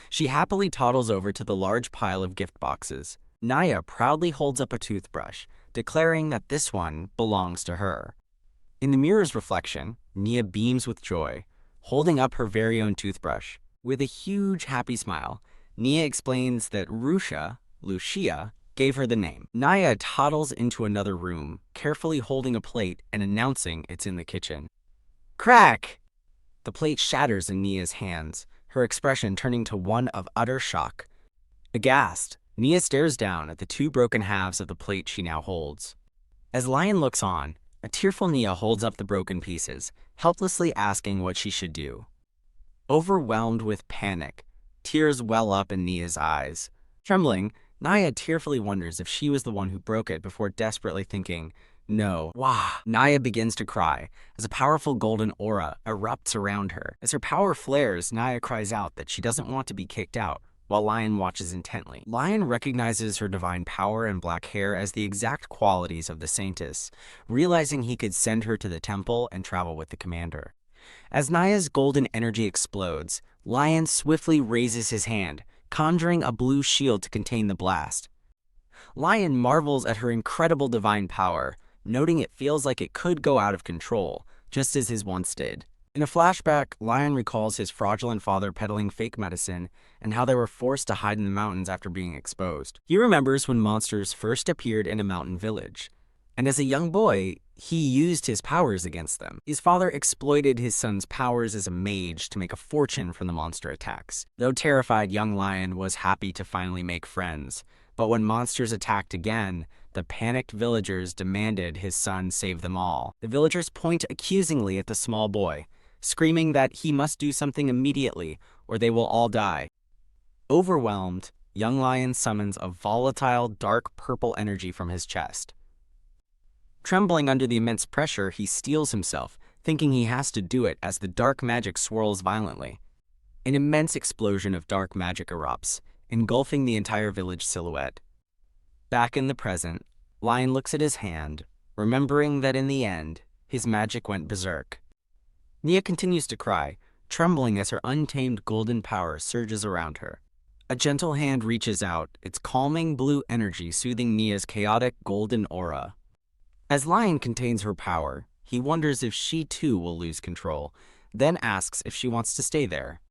She happily toddles over to the large pile of gift boxes. Naya proudly holds up a toothbrush, declaring that this one belongs to her. In the mirror's reflection, Nia beams with joy, holding up her very own toothbrush. With a huge happy smile, Nia explains that Lucia, gave her the name. Naya toddles into another room, carefully holding a plate and announcing it's in the kitchen. Crack! The plate shatters in Nia's hands, her expression turning to one of utter shock. Aghast, Nia stares down at the two broken halves of the plate she now holds. As Lion looks on, a tearful Nia holds up the broken pieces, helplessly asking what she should do. Overwhelmed with panic, tears well up in Nia's eyes. Trembling, Naya tearfully wonders if she was the one who broke it before desperately thinking, "No." Wah! Naya begins to cry as a powerful golden aura erupts around her. As her power flares, Naya cries out that she doesn't want to be kicked out, while Lion watches intently. Lion recognizes her divine power and black hair as the exact qualities of the saintess, realizing he could send her to the temple and travel with the commander. As Naya's golden energy explodes, Lion swiftly raises his hand, conjuring a blue shield to contain the blast. Lion marvels at her incredible divine power, noting it feels like it could go out of control, just as his once did. In a flashback, Lion recalls his fraudulent father peddling fake medicine and how they were forced to hide in the mountains after being exposed. He remembers when monsters first appeared in a mountain village, and as a young boy, he used his powers against them. His father exploited his son's powers as a mage to make a fortune from the monster attacks. Though terrified, young Lion was happy to finally make friends, but when monsters attacked again, the panicked villagers demanded his son save them all. The villagers point accusingly at the small boy, screaming that he must do something immediately or they will all die. Overwhelmed, young Lion summons a volatile, dark purple energy from his chest. Trembling under the immense pressure, he steels himself, thinking he has to do it as the dark magic swirls violently. An immense explosion of dark magic erupts, engulfing the entire village silhouette. Back in the present, Lion looks at his hand, remembering that in the end, his magic went berserk. Nia continues to cry, trembling as her untamed golden power surges around her. A gentle hand reaches out, its calming blue energy soothing Nia's chaotic golden aura. As Lion contains her power, he wonders if she too will lose control, then asks if she wants to stay there.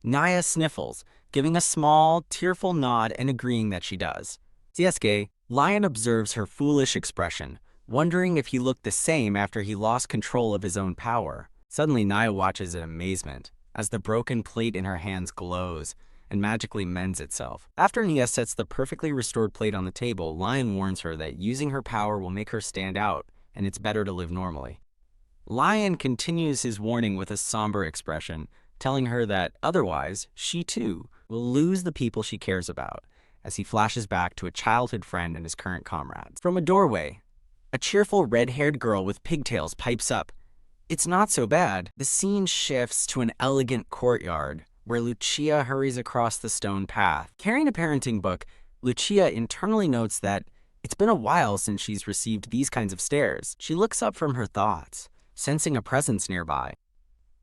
Naya sniffles, giving a small, tearful nod and agreeing that she does. Sieske, Lion observes her foolish expression, wondering if he looked the same after he lost control of his own power. Suddenly, Naya watches in amazement, as the broken plate in her hands glows and magically mends itself. After Nia sets the perfectly restored plate on the table, Lion warns her that using her power will make her stand out, and it's better to live normally. Lion continues his warning with a somber expression, telling her that otherwise, she too will lose the people she cares about, as he flashes back to a childhood friend and his current comrades. From a doorway, a cheerful red-haired girl with pigtails pipes up, "It's not so bad." The scene shifts to an elegant courtyard, where Lucia hurries across the stone path. Carrying a parenting book, Lucia internally notes that it's been a while since she's received these kinds of stares. She looks up from her thoughts, sensing a presence nearby.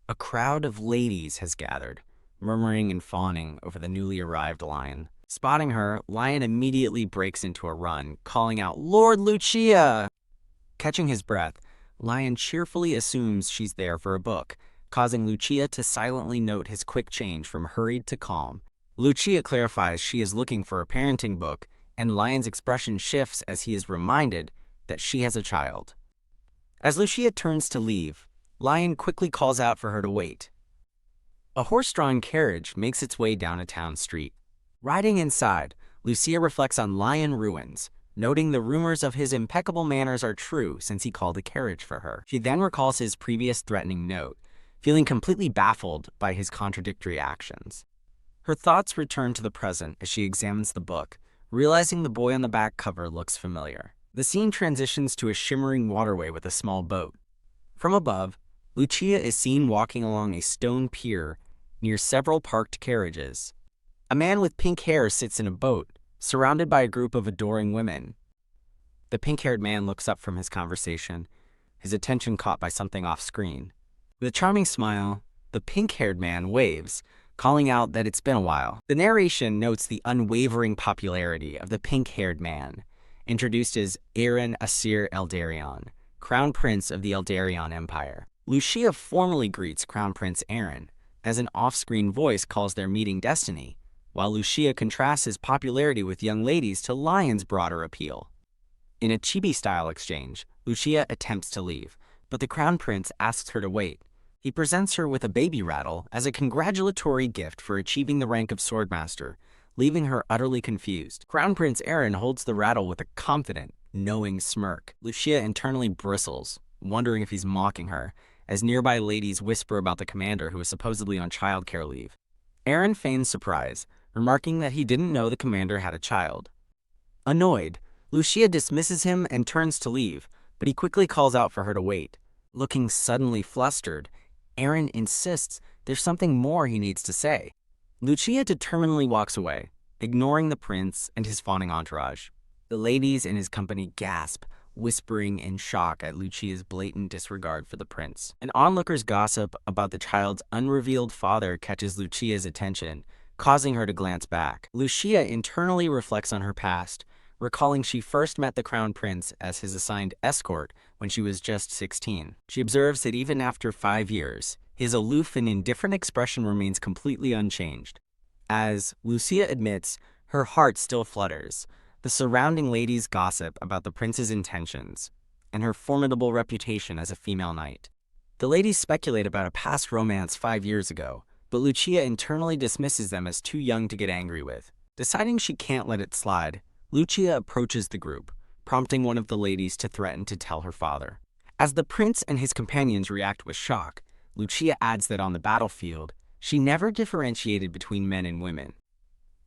A crowd of ladies has gathered, murmuring and fawning over the newly arrived Lion. Spotting her, Lion immediately breaks into a run, calling out, "Lord Lucia!" Catching his breath, Lion cheerfully assumes she's there for a book, causing Lucia to silently note his quick change from hurried to calm. Lucia clarifies she is looking for a parenting book, and Lion's expression shifts as he is reminded that she has a child. As Lucia turns to leave, Lion quickly calls out for her to wait. A horse-drawn carriage makes its way down a town street. Riding inside, Lucia reflects on Lion ruins, noting the rumors of his impeccable manners are true since he called a carriage for her. She then recalls his previous threatening note, feeling completely baffled by his contradictory actions. Her thoughts return to the present as she examines the book, realizing the boy on the back cover looks familiar. The scene transitions to a shimmering waterway with a small boat. From above, Lucia is seen walking along a stone pier near several parked carriages. A man with pink hair sits in a boat, surrounded by a group of adoring women. The pink-haired man looks up from his conversation, his attention caught by something off-screen. With a charming smile, the pink-haired man waves, calling out that it's been a while. The narration notes the unwavering popularity of the pink-haired man, introduced as Aaron Asir Eldarion, Crown Prince of the Eldarion Empire. Lucia formally greets Crown Prince Aaron, as an off-screen voice calls their meeting destiny, while Lucia contrasts his popularity with young ladies to Lion's broader appeal. In a chibi-style exchange, Lucia attempts to leave, but the Crown Prince asks her to wait. He presents her with a baby rattle as a congratulatory gift for achieving the rank of Swordmaster, leaving her utterly confused. Crown Prince Aaron holds the rattle with a confident, knowing smirk. Lucia internally bristles, wondering if he's mocking her, as nearby ladies whisper about the commander who is supposedly on childcare leave. Aaron feigns surprise, remarking that he didn't know the commander had a child. Annoyed, Lucia dismisses him and turns to leave, but he quickly calls out for her to wait. Looking suddenly flustered, Aaron insists there's something more he needs to say. Lucia determinedly walks away, ignoring the prince and his fawning entourage. The ladies in his company gasp, whispering in shock at Lucia's blatant disregard for the prince. An onlooker's gossip about the child's unrevealed father catches Lucia's attention, causing her to glance back. Lucia internally reflects on her past, recalling she first met the Crown Prince as his assigned escort when she was just 16. She observes that even after 5 years, his aloof and indifferent expression remains completely unchanged. As Lucia admits, her heart still flutters. The surrounding ladies gossip about the prince's intentions and her formidable reputation as a female knight. The ladies speculate about a past romance 5 years ago, but Lucia internally dismisses them as too young to get angry with. Deciding she can't let it slide, Lucia approaches the group, prompting one of the ladies to threaten to tell her father. As the prince and his companions react with shock, Lucia adds that on the battlefield, she never differentiated between men and women.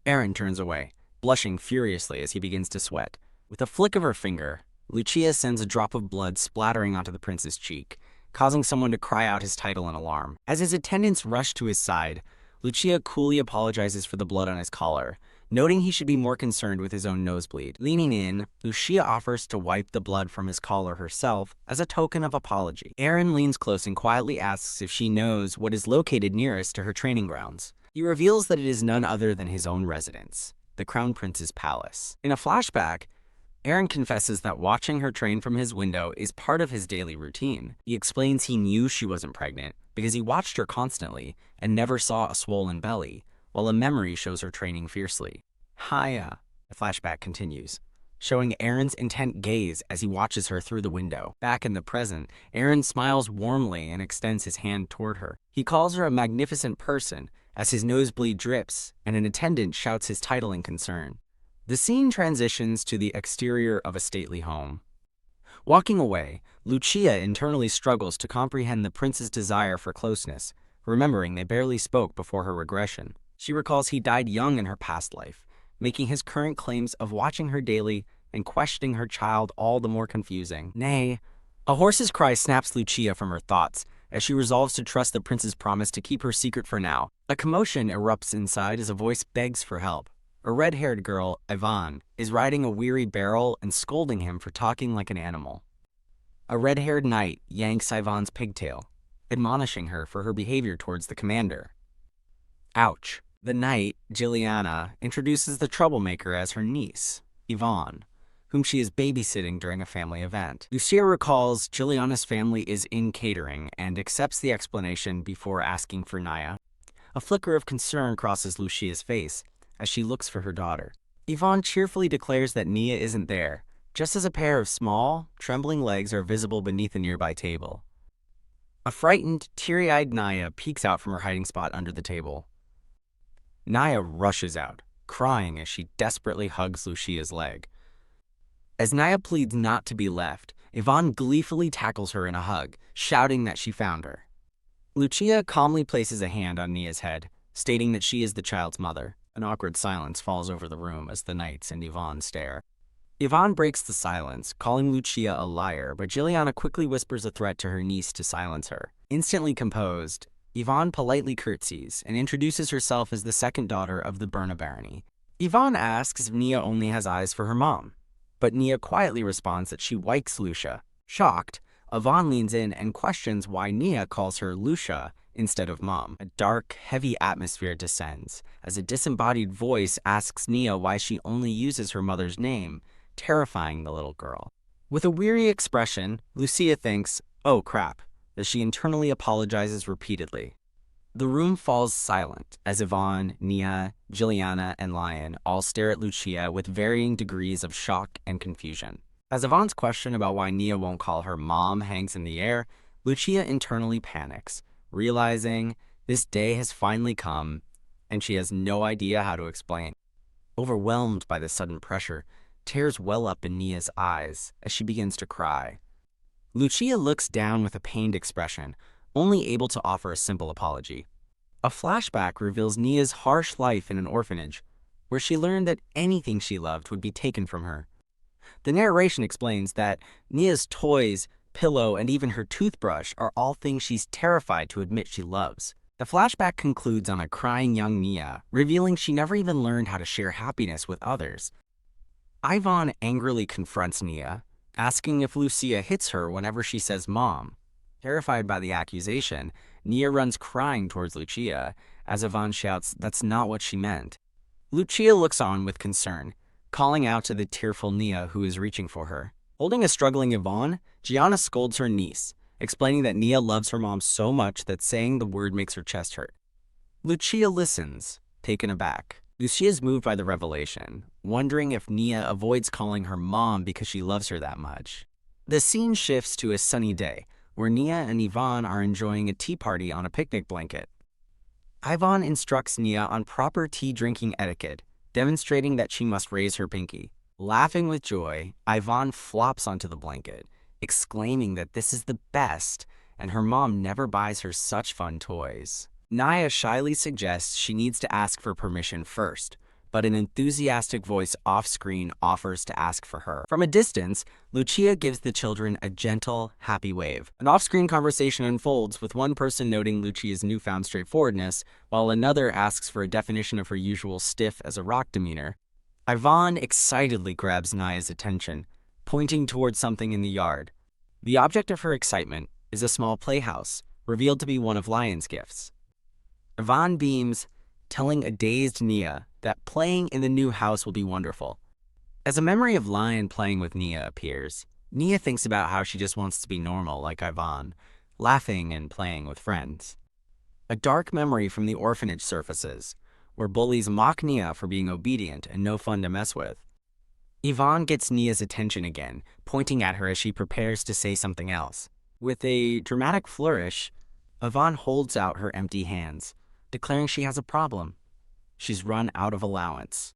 Aaron turns away, blushing furiously as he begins to sweat. With a flick of her finger, Lucia sends a drop of blood splattering onto the prince's cheek, causing someone to cry out his title in alarm. As his attendants rush to his side, Lucia coolly apologizes for the blood on his collar, noting he should be more concerned with his own nosebleed. Leaning in, Lucia offers to wipe the blood from his collar herself as a token of apology. Aaron leans close and quietly asks if she knows what is located nearest to her training grounds. He reveals that it is none other than his own residence, the Crown Prince's palace. In a flashback, Aaron confesses that watching her train from his window is part of his daily routine. He explains he knew she wasn't pregnant because he watched her constantly and never saw a swollen belly, while a memory shows her training fiercely. Hiya, the flashback continues, showing Aaron's intent gaze as he watches her through the window. Back in the present, Aaron smiles warmly and extends his hand toward her. He calls her a magnificent person as his nosebleed drips and an attendant shouts his title in concern. The scene transitions to the exterior of a stately home. Walking away, Lucia internally struggles to comprehend the prince's desire for closeness, remembering they barely spoke before her regression. She recalls he died young in her past life, making his current claims of watching her daily and questioning her child all the more confusing. Nay, a horse's cry snaps Lucia from her thoughts as she resolves to trust the prince's promise to keep her secret for now. A commotion erupts inside as a voice begs for help. A red-haired girl, Ivonne, is riding a weary barrel and scolding him for talking like an animal. A red-haired knight yanks Ivonne's pigtail, admonishing her for her behavior towards the commander. Ouch. The knight, Jilliana, introduces the troublemaker as her niece, Ivonne, whom she is babysitting during a family event. Lucia recalls Jilliana's family is in catering and accepts the explanation before asking for Naya. A flicker of concern crosses Lucia's face as she looks for her daughter. Ivonne cheerfully declares that Nia isn't there, just as a pair of small, trembling legs are visible beneath a nearby table. A frightened, teary-eyed Naya peeks out from her hiding spot under the table. Naya rushes out, crying as she desperately hugs Lucia's leg. As Naya pleads not to be left, Ivonne gleefully tackles her in a hug, shouting that she found her. Lucia calmly places a hand on Nia's head, stating that she is the child's mother. An awkward silence falls over the room as the knights and Ivonne stare. Ivonne breaks the silence, calling Lucia a liar, but Juliana quickly whispers a threat to her niece to silence her. Instantly composed, Ivonne politely curtsies and introduces herself as the second daughter of the Berna barony. Ivonne asks if Nia only has eyes for her mom, but Nia quietly responds that she likes Lucia. Shocked, Ivonne leans in and questions why Nia calls her Lucia instead of mom. A dark, heavy atmosphere descends as a disembodied voice asks Nia why she only uses her mother's name, terrifying the little girl. With a weary expression, Lucia thinks, "Oh crap," as she internally apologizes repeatedly. The room falls silent as Ivonne, Nia, Juliana, and Lion all stare at Lucia with varying degrees of shock and confusion. As Yvonne's question about why Nia won't call her mom hangs in the air, Lucia internally panics, realizing this day has finally come and she has no idea how to explain. Overwhelmed by the sudden pressure, tears well up in Nia's eyes as she begins to cry. Lucia looks down with a pained expression, only able to offer a simple apology. A flashback reveals Nia's harsh life in an orphanage, where she learned that anything she loved would be taken from her. The narration explains that Nia's toys, pillow, and even her toothbrush are all things she's terrified to admit she loves. The flashback concludes on a crying young Nia, revealing she never even learned how to share happiness with others. Ivonne angrily confronts Nia, asking if Lucia hits her whenever she says mom. Terrified by the accusation, Nia runs crying towards Lucia, as Ivonne shouts that's not what she meant. Lucia looks on with concern, calling out to the tearful Nia who is reaching for her. Holding a struggling Ivonne, Gianna scolds her niece, explaining that Nia loves her mom so much that saying the word makes her chest hurt. Lucia listens, taken aback. Lucia is moved by the revelation, wondering if Nia avoids calling her mom because she loves her that much. The scene shifts to a sunny day, where Nia and Ivonne are enjoying a tea party on a picnic blanket. Ivonne instructs Nia on proper tea drinking etiquette, demonstrating that she must raise her pinky. Laughing with joy, Ivonne flops onto the blanket, exclaiming that this is the best, and her mom never buys her such fun toys. Nia shyly suggests she needs to ask for permission first, but an enthusiastic voice off-screen offers to ask for her. From a distance, Lucia gives the children a gentle, happy wave. An off-screen conversation unfolds, with one person noting Lucia's newfound straightforwardness, while another asks for a definition of her usual stiff as a rock demeanor. Ivonne excitedly grabs Nia's attention, pointing towards something in the yard. The object of her excitement is a small playhouse, revealed to be one of Lion's gifts. Ivonne beams, telling a dazed Nia that playing in the new house will be wonderful. As a memory of Lion playing with Nia appears, Nia thinks about how she just wants to be normal like Ivonne, laughing and playing with friends. A dark memory from the orphanage surfaces, where bullies mock Nia for being obedient and no fun to mess with. Ivonne gets Nia's attention again, pointing at her as she prepares to say something else. With a dramatic flourish, Ivonne holds out her empty hands, declaring she has a problem. She's run out of allowance.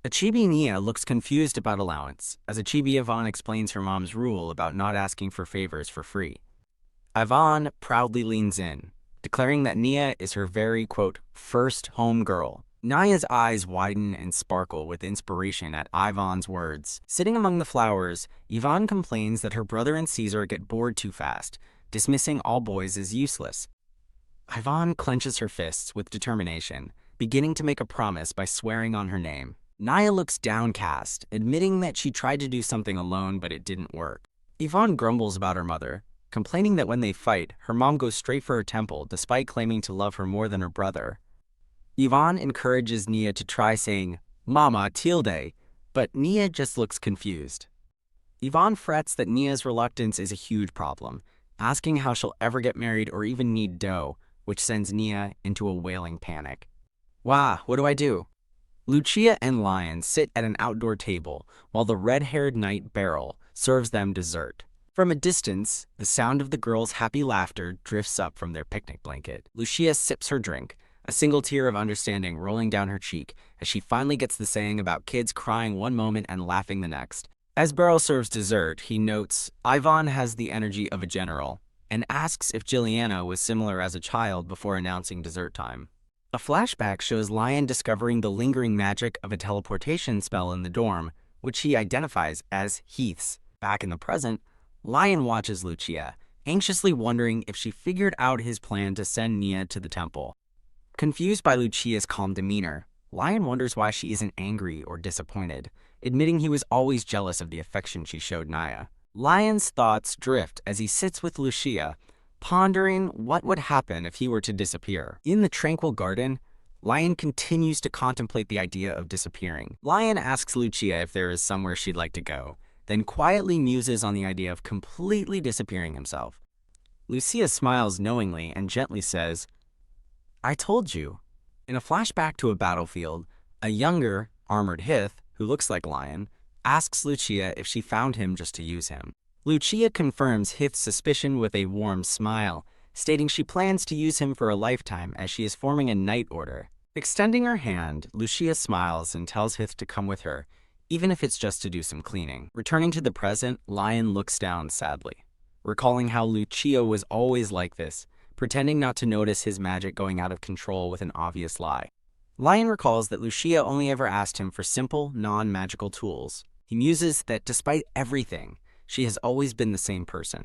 A chibi Nia looks confused about allowance, as a chibi Ivonne explains her mom's rule about not asking for favors for free. Ivonne proudly leans in, declaring that Nia is her very, quote, first home girl. Nia's eyes widen and sparkle with inspiration at Ivonne's words. Sitting among the flowers, Ivonne complains that her brother and Caesar get bored too fast, dismissing all boys as useless. Ivonne clenches her fists with determination, beginning to make a promise by swearing on her name. Nia looks downcast, admitting that she tried to do something alone but it didn't work. Ivonne grumbles about her mother, complaining that when they fight, her mom goes straight for her temple despite claiming to love her more than her brother. Ivonne encourages Nia to try saying, Mama, tilde, but Nia just looks confused. Ivonne frets that Nia's reluctance is a huge problem, asking how she'll ever get married or even need dough, which sends Nia into a wailing panic. Wah, what do I do? Lucia and Lion sit at an outdoor table while the red-haired knight Beryl serves them dessert. From a distance, the sound of the girls' happy laughter drifts up from their picnic blanket. Lucia sips her drink, a single tear of understanding rolling down her cheek as she finally gets the saying about kids crying one moment and laughing the next. As Beryl serves dessert, he notes Ivonne has the energy of a general and asks if Juliana was similar as a child before announcing dessert time. A flashback shows Lion discovering the lingering magic of a teleportation spell in the dorm, which he identifies as Heath's. Back in the present, Lion watches Lucia, anxiously wondering if she figured out his plan to send Nia to the temple. Confused by Lucia's calm demeanor, Lion wonders why she isn't angry or disappointed, admitting he was always jealous of the affection she showed Nia. Lion's thoughts drift as he sits with Lucia, pondering what would happen if he were to disappear. In the tranquil garden, Lion continues to contemplate the idea of disappearing. Lion asks Lucia if there is somewhere she'd like to go, then quietly muses on the idea of completely disappearing himself. Lucia smiles knowingly and gently says, "I told you." In a flashback to a battlefield, a younger, armored Hith, who looks like Lion, asks Lucia if she found him just to use him. Lucia confirms Hith's suspicion with a warm smile, stating she plans to use him for a lifetime as she is forming a knight order. Extending her hand, Lucia smiles and tells Hith to come with her, even if it's just to do some cleaning. Returning to the present, Lion looks down sadly, recalling how Lucia was always like this, pretending not to notice his magic going out of control with an obvious lie. Lion recalls that Lucia only ever asked him for simple, non-magical tools. He muses that despite everything, she has always been the same person.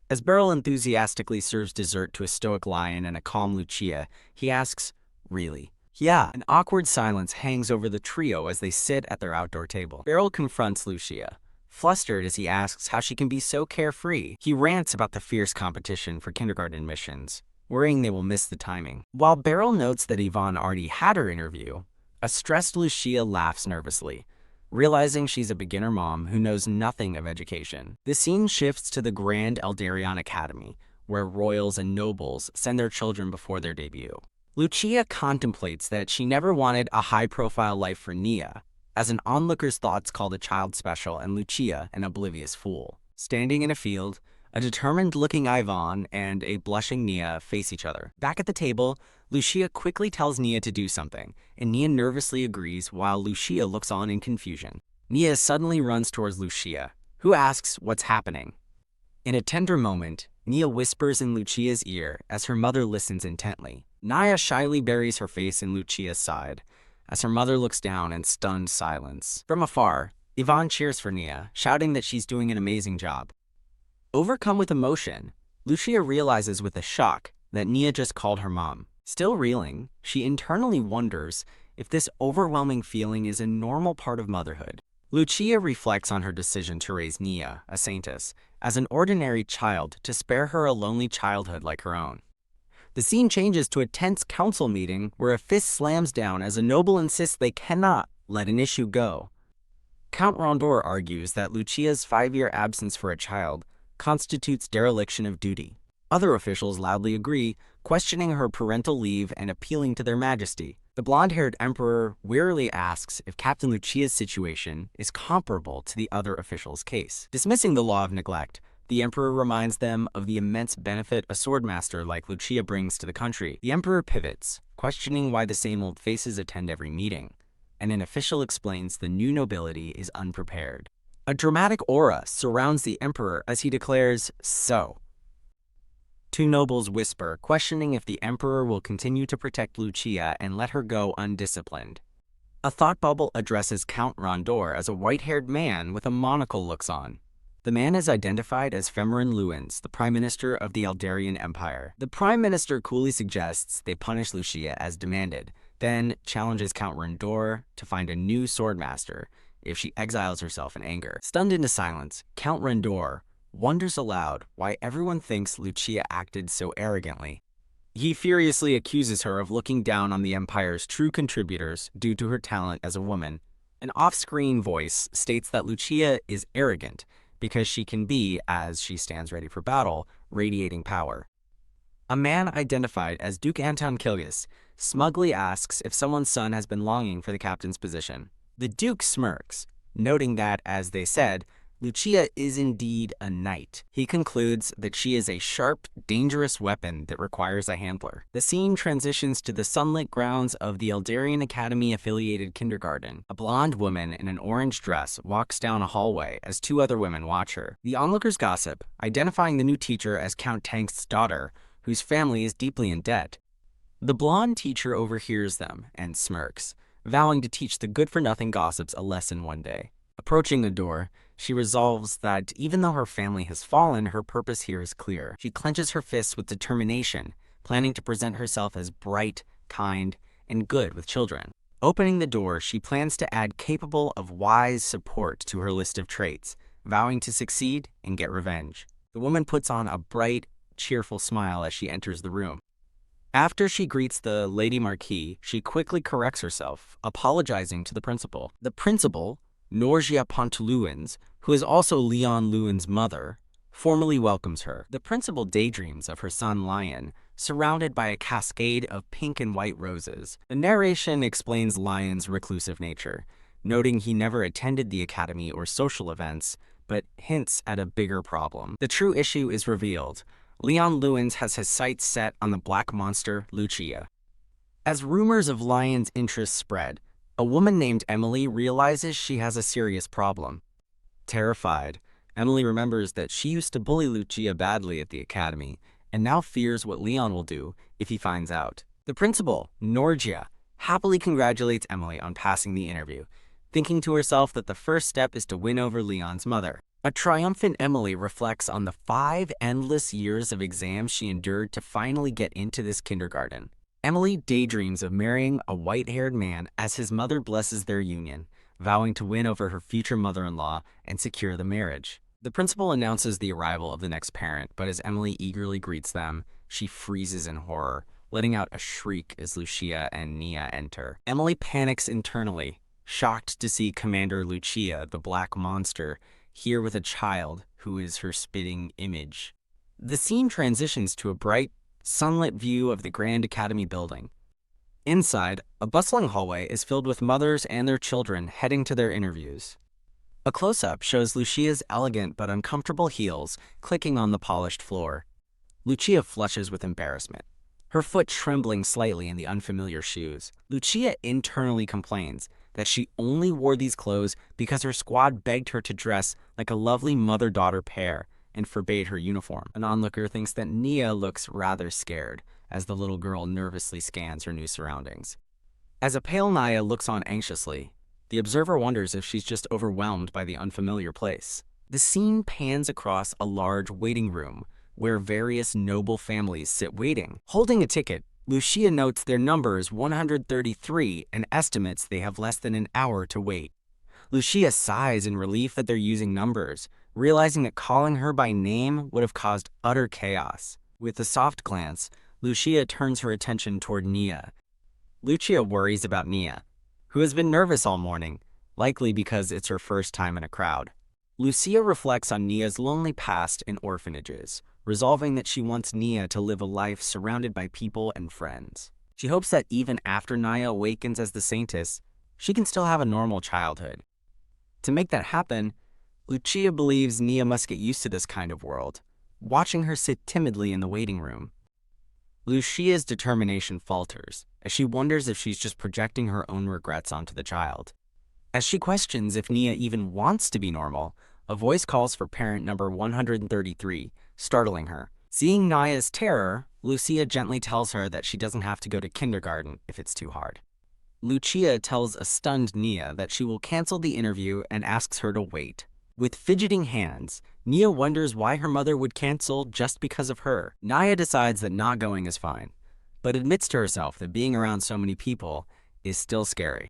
As Beryl enthusiastically serves dessert to a stoic Lion and a calm Lucia, he asks, "Really?" "Yeah." An awkward silence hangs over the trio as they sit at their outdoor table. Beryl confronts Lucia, flustered as he asks how she can be so carefree. He rants about the fierce competition for kindergarten admissions, worrying they will miss the timing. While Beryl notes that Ivonne already had her interview, a stressed Lucia laughs nervously, realizing she's a beginner mom who knows nothing of education. The scene shifts to the Grand Eldarion Academy, where royals and nobles send their children before their debut. Lucia contemplates that she never wanted a high-profile life for Nia, as an onlooker's thoughts call the child special and Lucia an oblivious fool. Standing in a field, a determined-looking Ivonne and a blushing Nia face each other. Back at the table, Lucia quickly tells Nia to do something, and Nia nervously agrees while Lucia looks on in confusion. Nia suddenly runs towards Lucia, who asks what's happening. In a tender moment, Nia whispers in Lucia's ear as her mother listens intently. Nia shyly buries her face in Lucia's side, as her mother looks down in stunned silence. From afar, Ivonne cheers for Nia, shouting that she's doing an amazing job. Overcome with emotion, Lucia realizes with a shock that Nia just called her mom. Still reeling, she internally wonders if this overwhelming feeling is a normal part of motherhood. Lucia reflects on her decision to raise Nia, a saintess, as an ordinary child to spare her a lonely childhood like her own. The scene changes to a tense council meeting where a fist slams down as a noble insists they cannot let an issue go. Count Rondor argues that Lucia's 5-year absence for a child constitutes dereliction of duty. Other officials loudly agree, questioning her parental leave and appealing to their majesty. The blonde-haired emperor wearily asks if Captain Lucia's situation is comparable to the other officials' case. Dismissing the law of neglect, the emperor reminds them of the immense benefit a swordmaster like Lucia brings to the country. The emperor pivots, questioning why the same old faces attend every meeting, and an official explains the new nobility is unprepared. A dramatic aura surrounds the emperor as he declares, "So." Two nobles whisper, questioning if the emperor will continue to protect Lucia and let her go undisciplined. A thought bubble addresses Count Rondor as a white-haired man with a monocle looks on. The man is identified as Femerin Luens, the Prime Minister of the Eldarian Empire. The Prime Minister coolly suggests they punish Lucia as demanded, then challenges Count Rondor to find a new swordmaster if she exiles herself in anger. Stunned into silence, Count Rondor wonders aloud why everyone thinks Lucia acted so arrogantly. He furiously accuses her of looking down on the Empire's true contributors due to her talent as a woman. An off-screen voice states that Lucia is arrogant because she can be, as she stands ready for battle, radiating power. A man identified as Duke Anton Kilgus smugly asks if someone's son has been longing for the captain's position. The Duke smirks, noting that, as they said, Lucia is indeed a knight. He concludes that she is a sharp, dangerous weapon that requires a handler. The scene transitions to the sunlit grounds of the Eldarian Academy-affiliated kindergarten. A blonde woman in an orange dress walks down a hallway as two other women watch her. The onlookers gossip, identifying the new teacher as Count Tank's daughter, whose family is deeply in debt. The blonde teacher overhears them and smirks, vowing to teach the good-for-nothing gossips a lesson one day. Approaching the door, she resolves that even though her family has fallen, her purpose here is clear. She clenches her fists with determination, planning to present herself as bright, kind, and good with children. Opening the door, she plans to add capable of wise support to her list of traits, vowing to succeed and get revenge. The woman puts on a bright, cheerful smile as she enters the room. After she greets the Lady Marquis, she quickly corrects herself, apologizing to the principal. The principal, Norgia Ponteluens, who is also Leon Lewin's mother, formally welcomes her. The principal daydreams of her son Lion, surrounded by a cascade of pink and white roses. The narration explains Lion's reclusive nature, noting he never attended the academy or social events, but hints at a bigger problem. The true issue is revealed. Leon Lewins has his sights set on the black monster, Lucia. As rumors of Lion's interests spread, a woman named Emily realizes she has a serious problem. Terrified, Emily remembers that she used to bully Lucia badly at the academy, and now fears what Leon will do if he finds out. The principal, Norgia, happily congratulates Emily on passing the interview, thinking to herself that the first step is to win over Leon's mother. A triumphant Emily reflects on the 5 endless years of exams she endured to finally get into this kindergarten. Emily daydreams of marrying a white-haired man as his mother blesses their union, vowing to win over her future mother-in-law and secure the marriage. The principal announces the arrival of the next parent, but as Emily eagerly greets them, she freezes in horror, letting out a shriek as Lucia and Nia enter. Emily panics internally, shocked to see Commander Lucia, the black monster, here with a child who is her spitting image. The scene transitions to a bright, sunlit view of the Grand Academy building. Inside, a bustling hallway is filled with mothers and their children heading to their interviews. A close-up shows Lucia's elegant but uncomfortable heels clicking on the polished floor. Lucia flushes with embarrassment, her foot trembling slightly in the unfamiliar shoes. Lucia internally complains that she only wore these clothes because her squad begged her to dress like a lovely mother-daughter pair and forbade her uniform. An onlooker thinks that Nia looks rather scared as the little girl nervously scans her new surroundings. As a pale Nia looks on anxiously, the observer wonders if she's just overwhelmed by the unfamiliar place. The scene pans across a large waiting room where various noble families sit waiting. Holding a ticket, Lucia notes their number is 133 and estimates they have less than an hour to wait. Lucia sighs in relief that they're using numbers, realizing that calling her by name would have caused utter chaos. With a soft glance, Lucia turns her attention toward Nia. Lucia worries about Nia, who has been nervous all morning, likely because it's her first time in a crowd. Lucia reflects on Nia's lonely past in orphanages, resolving that she wants Nia to live a life surrounded by people and friends. She hopes that even after Nia awakens as the saintess, she can still have a normal childhood. To make that happen, Lucia believes Nia must get used to this kind of world, watching her sit timidly in the waiting room. Lucia's determination falters, as she wonders if she's just projecting her own regrets onto the child. As she questions if Nia even wants to be normal, a voice calls for parent number 133, startling her. Seeing Nia's terror, Lucia gently tells her that she doesn't have to go to kindergarten if it's too hard. Lucia tells a stunned Nia that she will cancel the interview and asks her to wait. With fidgeting hands, Nia wonders why her mother would cancel just because of her. Nia decides that not going is fine, but admits to herself that being around so many people is still scary.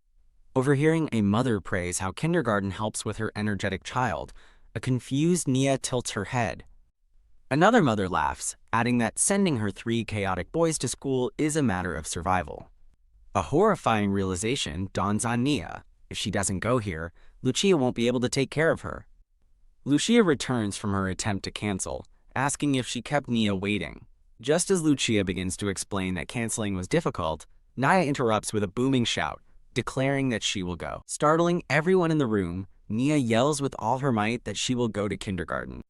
Overhearing a mother praise how kindergarten helps with her energetic child, a confused Nia tilts her head. Another mother laughs, adding that sending her 3 chaotic boys to school is a matter of survival. A horrifying realization dawns on Nia. If she doesn't go here, Lucia won't be able to take care of her. Lucia returns from her attempt to cancel, asking if she kept Nia waiting. Just as Lucia begins to explain that canceling was difficult, Naya interrupts with a booming shout, declaring that she will go. Startling everyone in the room, Nia yells with all her might that she will go to kindergarten.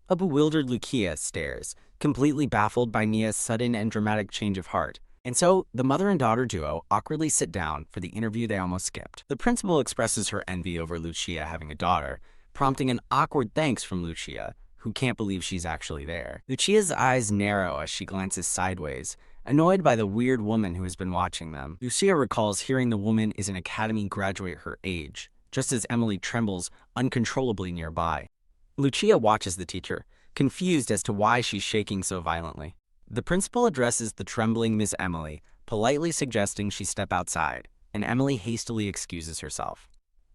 A bewildered Lucia stares, completely baffled by Nia's sudden and dramatic change of heart. And so, the mother and daughter duo awkwardly sit down for the interview they almost skipped. The principal expresses her envy over Lucia having a daughter, prompting an awkward thanks from Lucia, who can't believe she's actually there. Lucia's eyes narrow as she glances sideways, annoyed by the weird woman who has been watching them. Lucia recalls hearing the woman is an academy graduate her age, just as Emily trembles uncontrollably nearby. Lucia watches the teacher, confused as to why she's shaking so violently. The principal addresses the trembling Miss Emily, politely suggesting she step outside, and Emily hastily excuses herself.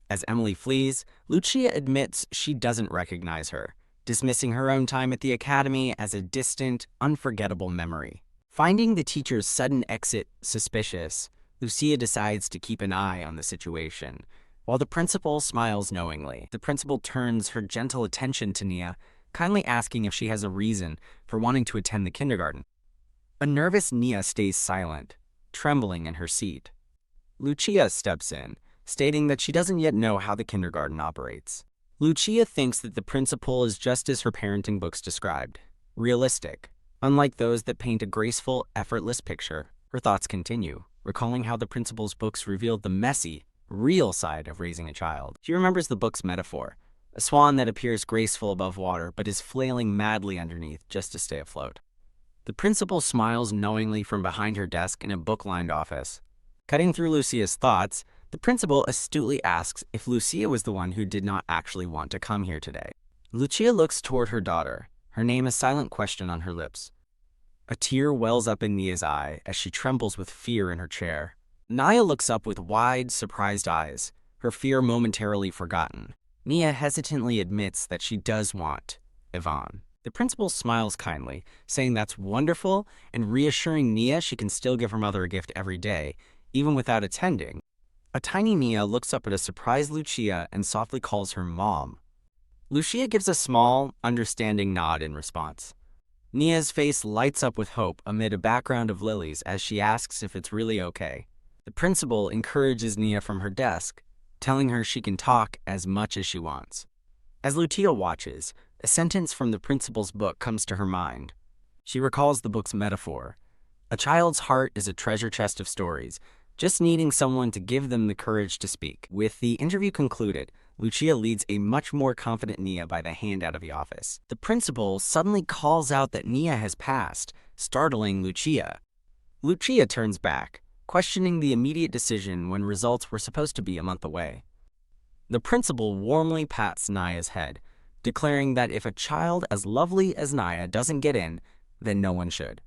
As Emily flees, Lucia admits she doesn't recognize her, dismissing her own time at the academy as a distant, unforgettable memory. Finding the teacher's sudden exit suspicious, Lucia decides to keep an eye on the situation. While the principal smiles knowingly, the principal turns her gentle attention to Nia, kindly asking if she has a reason for wanting to attend the kindergarten. A nervous Nia stays silent, trembling in her seat. Lucia steps in, stating that she doesn't yet know how the kindergarten operates. Lucia thinks that the principal is just as her parenting books described, realistic, unlike those that paint a graceful, effortless picture. Her thoughts continue, recalling how the principal's books revealed the messy, real side of raising a child. She remembers the book's metaphor, a swan that appears graceful above water but is flailing madly underneath just to stay afloat. The principal smiles knowingly from behind her desk in a book-lined office. Cutting through Lucia's thoughts, the principal astutely asks if Lucia was the one who did not actually want to come here today. Lucia looks toward her daughter, her name a silent question on her lips. A tear wells up in Nia's eye as she trembles with fear in her chair. Nia looks up with wide, surprised eyes, her fear momentarily forgotten. Nia hesitantly admits that she does want Ivonne. The principal smiles kindly, saying that's wonderful and reassuring Nia she can still give her mother a gift every day, even without attending. A tiny Nia looks up at a surprised Lucia and softly calls her mom. Lucia gives a small, understanding nod in response. Nia's face lights up with hope amid a background of lilies as she asks if it's really okay. The principal encourages Nia from her desk, telling her she can talk as much as she wants. As Lucia watches, a sentence from the principal's book comes to her mind. She recalls the book's metaphor. A child's heart is a treasure chest of stories, just needing someone to give them the courage to speak. With the interview concluded, Lucia leads a much more confident Nia by the hand out of the office. The principal suddenly calls out that Nia has passed, startling Lucia. Lucia turns back, questioning the immediate decision when results were supposed to be a month away. The principal warmly pats Nia's head, declaring that if a child as lovely as Nia doesn't get in, then no one should.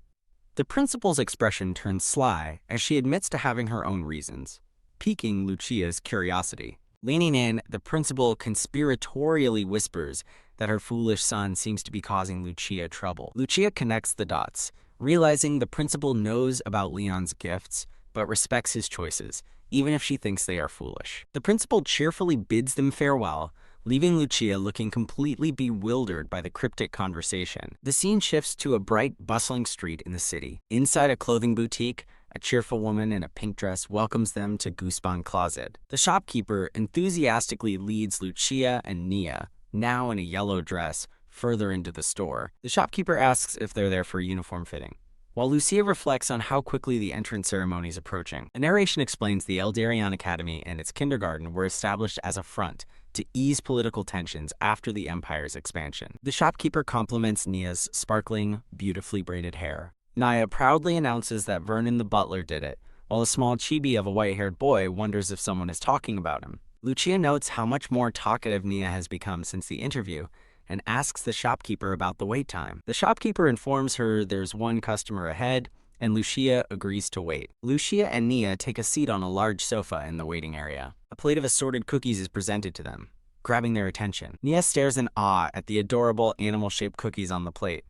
The principal's expression turns sly as she admits to having her own reasons, piquing Lucia's curiosity. Leaning in, the principal conspiratorially whispers that her foolish son seems to be causing Lucia trouble. Lucia connects the dots, realizing the principal knows about Leon's gifts, but respects his choices, even if she thinks they are foolish. The principal cheerfully bids them farewell, leaving Lucia looking completely bewildered by the cryptic conversation. The scene shifts to a bright, bustling street in the city. Inside a clothing boutique, a cheerful woman in a pink dress welcomes them to Goosebon Closet. The shopkeeper enthusiastically leads Lucia and Nia, now in a yellow dress, further into the store. The shopkeeper asks if they're there for uniform fitting, while Lucia reflects on how quickly the entrance ceremony is approaching. A narration explains the Eldarion Academy and its kindergarten were established as a front to ease political tensions after the Empire's expansion. The shopkeeper compliments Nia's sparkling, beautifully braided hair. Nia proudly announces that Vernon the butler did it, while a small chibi of a white-haired boy wonders if someone is talking about him. Lucia notes how much more talkative Nia has become since the interview and asks the shopkeeper about the wait time. The shopkeeper informs her there's one customer ahead, and Lucia agrees to wait. Lucia and Nia take a seat on a large sofa in the waiting area. A plate of assorted cookies is presented to them, grabbing their attention. Nia stares in awe at the adorable animal-shaped cookies on the plate.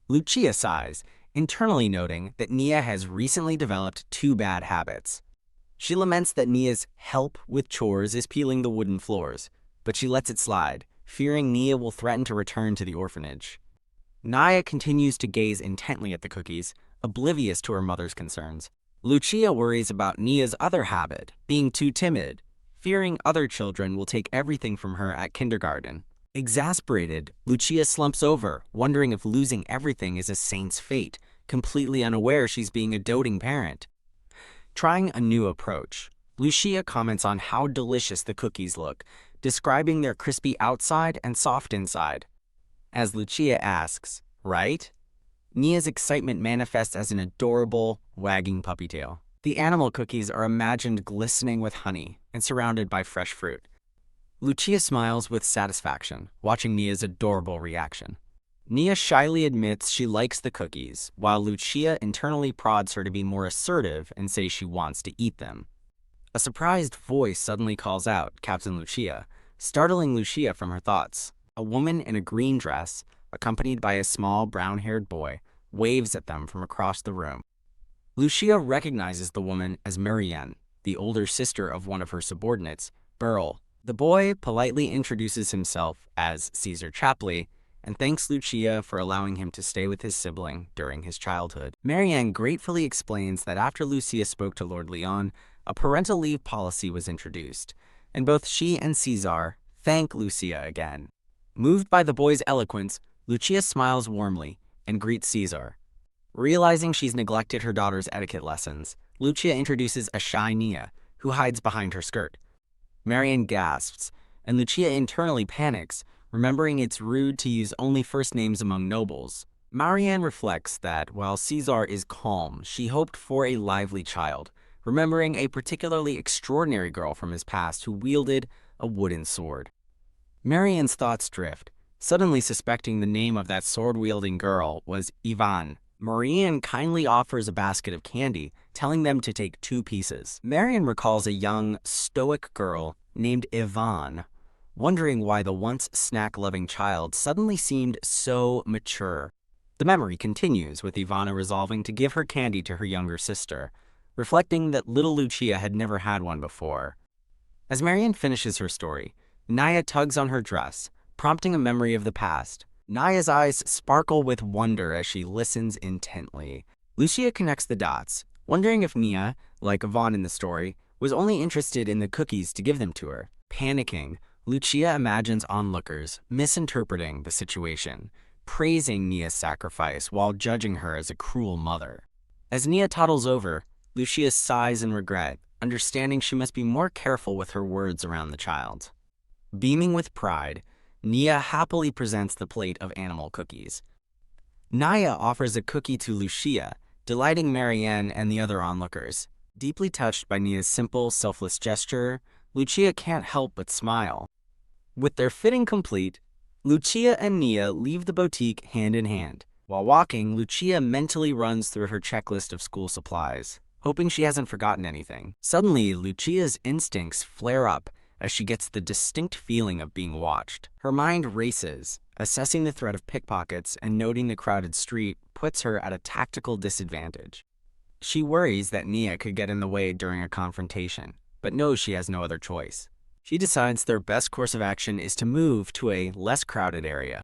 Lucia sighs, internally noting that Nia has recently developed two bad habits. She laments that Nia's help with chores is peeling the wooden floors, but she lets it slide, fearing Nia will threaten to return to the orphanage. Nia continues to gaze intently at the cookies, oblivious to her mother's concerns. Lucia worries about Nia's other habit, being too timid, fearing other children will take everything from her at kindergarten. Exasperated, Lucia slumps over, wondering if losing everything is a saint's fate, completely unaware she's being a doting parent. Trying a new approach, Lucia comments on how delicious the cookies look, describing their crispy outside and soft inside. As Lucia asks, "Right?" Nia's excitement manifests as an adorable, wagging puppy tail. The animal cookies are imagined glistening with honey and surrounded by fresh fruit. Lucia smiles with satisfaction, watching Nia's adorable reaction. Nia shyly admits she likes the cookies, while Lucia internally prods her to be more assertive and say she wants to eat them. A surprised voice suddenly calls out, "Captain Lucia," startling Lucia from her thoughts. A woman in a green dress, accompanied by a small brown-haired boy, waves at them from across the room. Lucia recognizes the woman as Marianne, the older sister of one of her subordinates, Burl. The boy politely introduces himself as Caesar Chapley and thanks Lucia for allowing him to stay with his sibling during his childhood. Marianne gratefully explains that after Lucia spoke to Lord Leon, a parental leave policy was introduced, and both she and Caesar thank Lucia again. Moved by the boy's eloquence, Lucia smiles warmly and greets Caesar. Realizing she's neglected her daughter's etiquette lessons, Lucia introduces a shy Nia, who hides behind her skirt. Marianne gasps, and Lucia internally panics, remembering it's rude to use only first names among nobles. Marianne reflects that while Caesar is calm, she hoped for a lively child, remembering a particularly extraordinary girl from his past who wielded a wooden sword. Marianne's thoughts drift, suddenly suspecting the name of that sword-wielding girl was Ivonne. Marianne kindly offers a basket of candy, telling them to take 2 pieces. Marianne recalls a young, stoic girl named Ivonne, wondering why the once snack-loving child suddenly seemed so mature. The memory continues, with Ivonne resolving to give her candy to her younger sister, reflecting that little Lucia had never had one before. As Marianne finishes her story, Nia tugs on her dress, prompting a memory of the past. Nia's eyes sparkle with wonder as she listens intently. Lucia connects the dots, wondering if Nia, like Ivonne in the story, was only interested in the cookies to give them to her. Panicking, Lucia imagines onlookers misinterpreting the situation, praising Nia's sacrifice while judging her as a cruel mother. As Nia toddles over, Lucia sighs in regret, understanding she must be more careful with her words around the child. Beaming with pride, Nia happily presents the plate of animal cookies. Nia offers a cookie to Lucia, delighting Marianne and the other onlookers. Deeply touched by Nia's simple, selfless gesture, Lucia can't help but smile. With their fitting complete, Lucia and Nia leave the boutique hand in hand. While walking, Lucia mentally runs through her checklist of school supplies, hoping she hasn't forgotten anything. Suddenly, Lucia's instincts flare up as she gets the distinct feeling of being watched. Her mind races, assessing the threat of pickpockets and noting the crowded street puts her at a tactical disadvantage. She worries that Nia could get in the way during a confrontation, but knows she has no other choice. She decides their best course of action is to move to a less crowded area.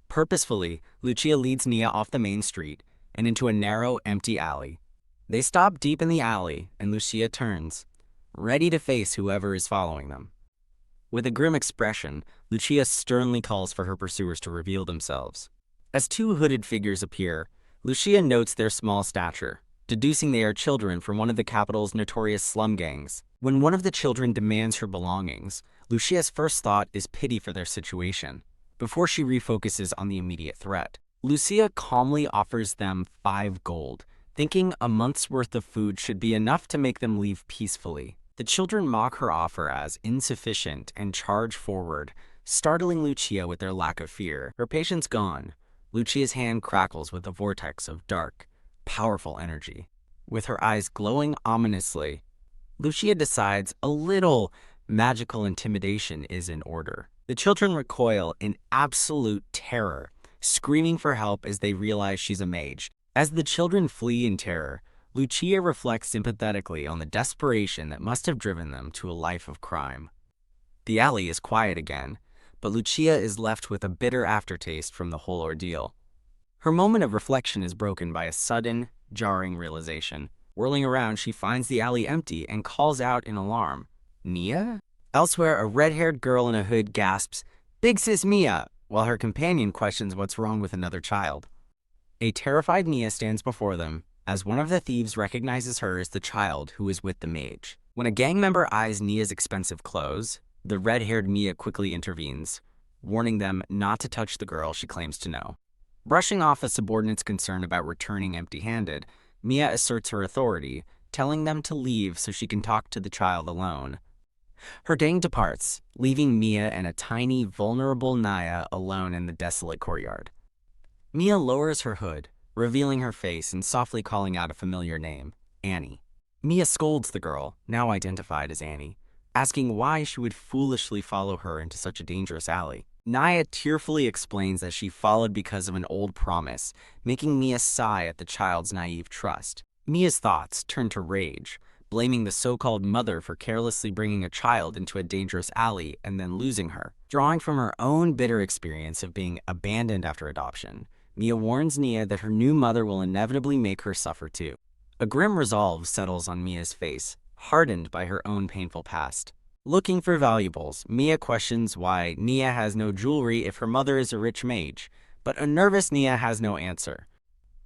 Purposefully, Lucia leads Nia off the main street and into a narrow, empty alley. They stop deep in the alley, and Lucia turns, ready to face whoever is following them. With a grim expression, Lucia sternly calls for her pursuers to reveal themselves. As 2 hooded figures appear, Lucia notes their small stature, deducing they are children from one of the capital's notorious slum gangs. When one of the children demands her belongings, Lucia's first thought is pity for their situation, before she refocuses on the immediate threat. Lucia calmly offers them 5 gold, thinking a month's worth of food should be enough to make them leave peacefully. The children mock her offer as insufficient and charge forward, startling Lucia with their lack of fear. Her patience gone, Lucia's hand crackles with a vortex of dark, powerful energy. With her eyes glowing ominously, Lucia decides a little magical intimidation is in order. The children recoil in absolute terror, screaming for help as they realize she's a mage. As the children flee in terror, Lucia reflects sympathetically on the desperation that must have driven them to a life of crime. The alley is quiet again, but Lucia is left with a bitter aftertaste from the whole ordeal. Her moment of reflection is broken by a sudden, jarring realization. Whirling around, she finds the alley empty and calls out in alarm, "Mia?" Elsewhere, a red-haired girl in a hood gasps, "Big sis Mia!" while her companion questions what's wrong with another child. A terrified Mia stands before them, as one of the thieves recognizes her as the child who is with the mage. When a gang member eyes Nia's expensive clothes, the red-haired Mia quickly intervenes, warning them not to touch the girl she claims to know. Brushing off a subordinate's concern about returning empty-handed, Mia asserts her authority, telling them to leave so she can talk to the child alone. Her gang departs, leaving Mia and a tiny, vulnerable Naya alone in the desolate courtyard. Mia lowers her hood, revealing her face and softly calling out a familiar name, Annie. Mia scolds the girl, now identified as Annie, asking why she would foolishly follow her into such a dangerous alley. Naya tearfully explains that she followed because of an old promise, making Mia sigh at the child's naive trust. Mia's thoughts turn to rage, blaming the so-called mother for carelessly bringing a child into a dangerous alley and then losing her. Drawing from her own bitter experience of being abandoned after adoption, Mia warns Nia that her new mother will inevitably make her suffer too. A grim resolve settles on Mia's face, hardened by her own painful past. Looking for valuables, Mia questions why Nia has no jewelry if her mother is a rich mage, but a nervous Nia has no answer.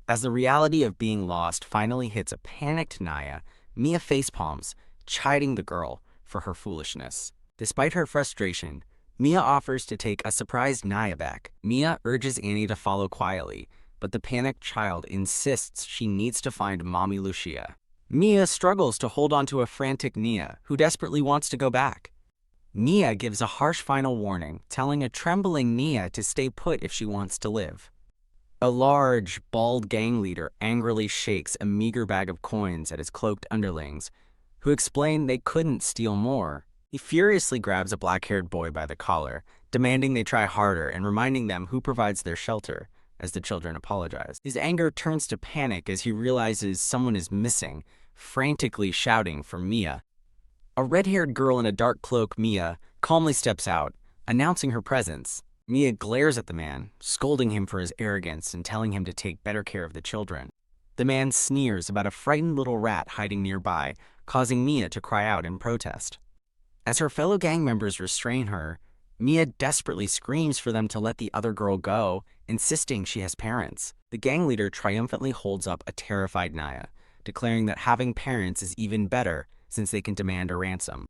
As the reality of being lost finally hits a panicked Naya, Mia facepalms, chiding the girl for her foolishness. Despite her frustration, Mia offers to take a surprised Naya back. Mia urges Annie to follow quietly, but the panicked child insists she needs to find Mommy Lucia. Mia struggles to hold on to a frantic Nia, who desperately wants to go back. Mia gives a harsh final warning, telling a trembling Nia to stay put if she wants to live. A large, bald gang leader angrily shakes a meager bag of coins at his cloaked underlings, who explain they couldn't steal more. He furiously grabs a black-haired boy by the collar, demanding they try harder and reminding them who provides their shelter, as the children apologize. His anger turns to panic as he realizes someone is missing, frantically shouting for Mia. A red-haired girl in a dark cloak, Mia, calmly steps out, announcing her presence. Mia glares at the man, scolding him for his arrogance and telling him to take better care of the children. The man sneers about a frightened little rat hiding nearby, causing Mia to cry out in protest. As her fellow gang members restrain her, Mia desperately screams for them to let the other girl go, insisting she has parents. The gang leader triumphantly holds up a terrified Naya, declaring that having parents is even better since they can demand a ransom.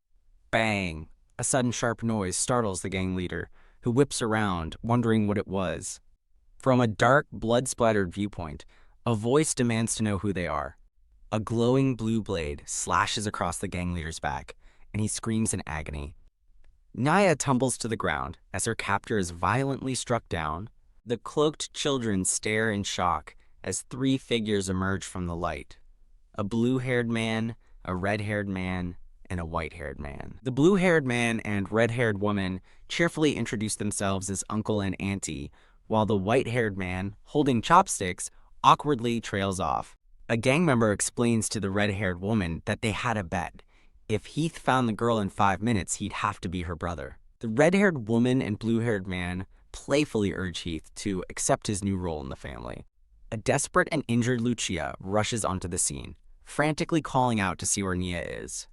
Bang! A sudden sharp noise startles the gang leader, who whips around, wondering what it was. From a dark, blood-splattered viewpoint, a voice demands to know who they are. A glowing blue blade slashes across the gang leader's back, and he screams in agony. Naya tumbles to the ground as her captor is violently struck down. The cloaked children stare in shock as three figures emerge from the light. A blue-haired man, a red-haired man, and a white-haired man. The blue-haired man and red-haired woman cheerfully introduce themselves as uncle and auntie, while the white-haired man, holding chopsticks, awkwardly trails off. A gang member explains to the red-haired woman that they had a bet. If Heath found the girl in 5 minutes, he'd have to be her brother. The red-haired woman and blue-haired man playfully urge Heath to accept his new role in the family. A desperate and injured Lucia rushes onto the scene, frantically calling out to see where Nia is.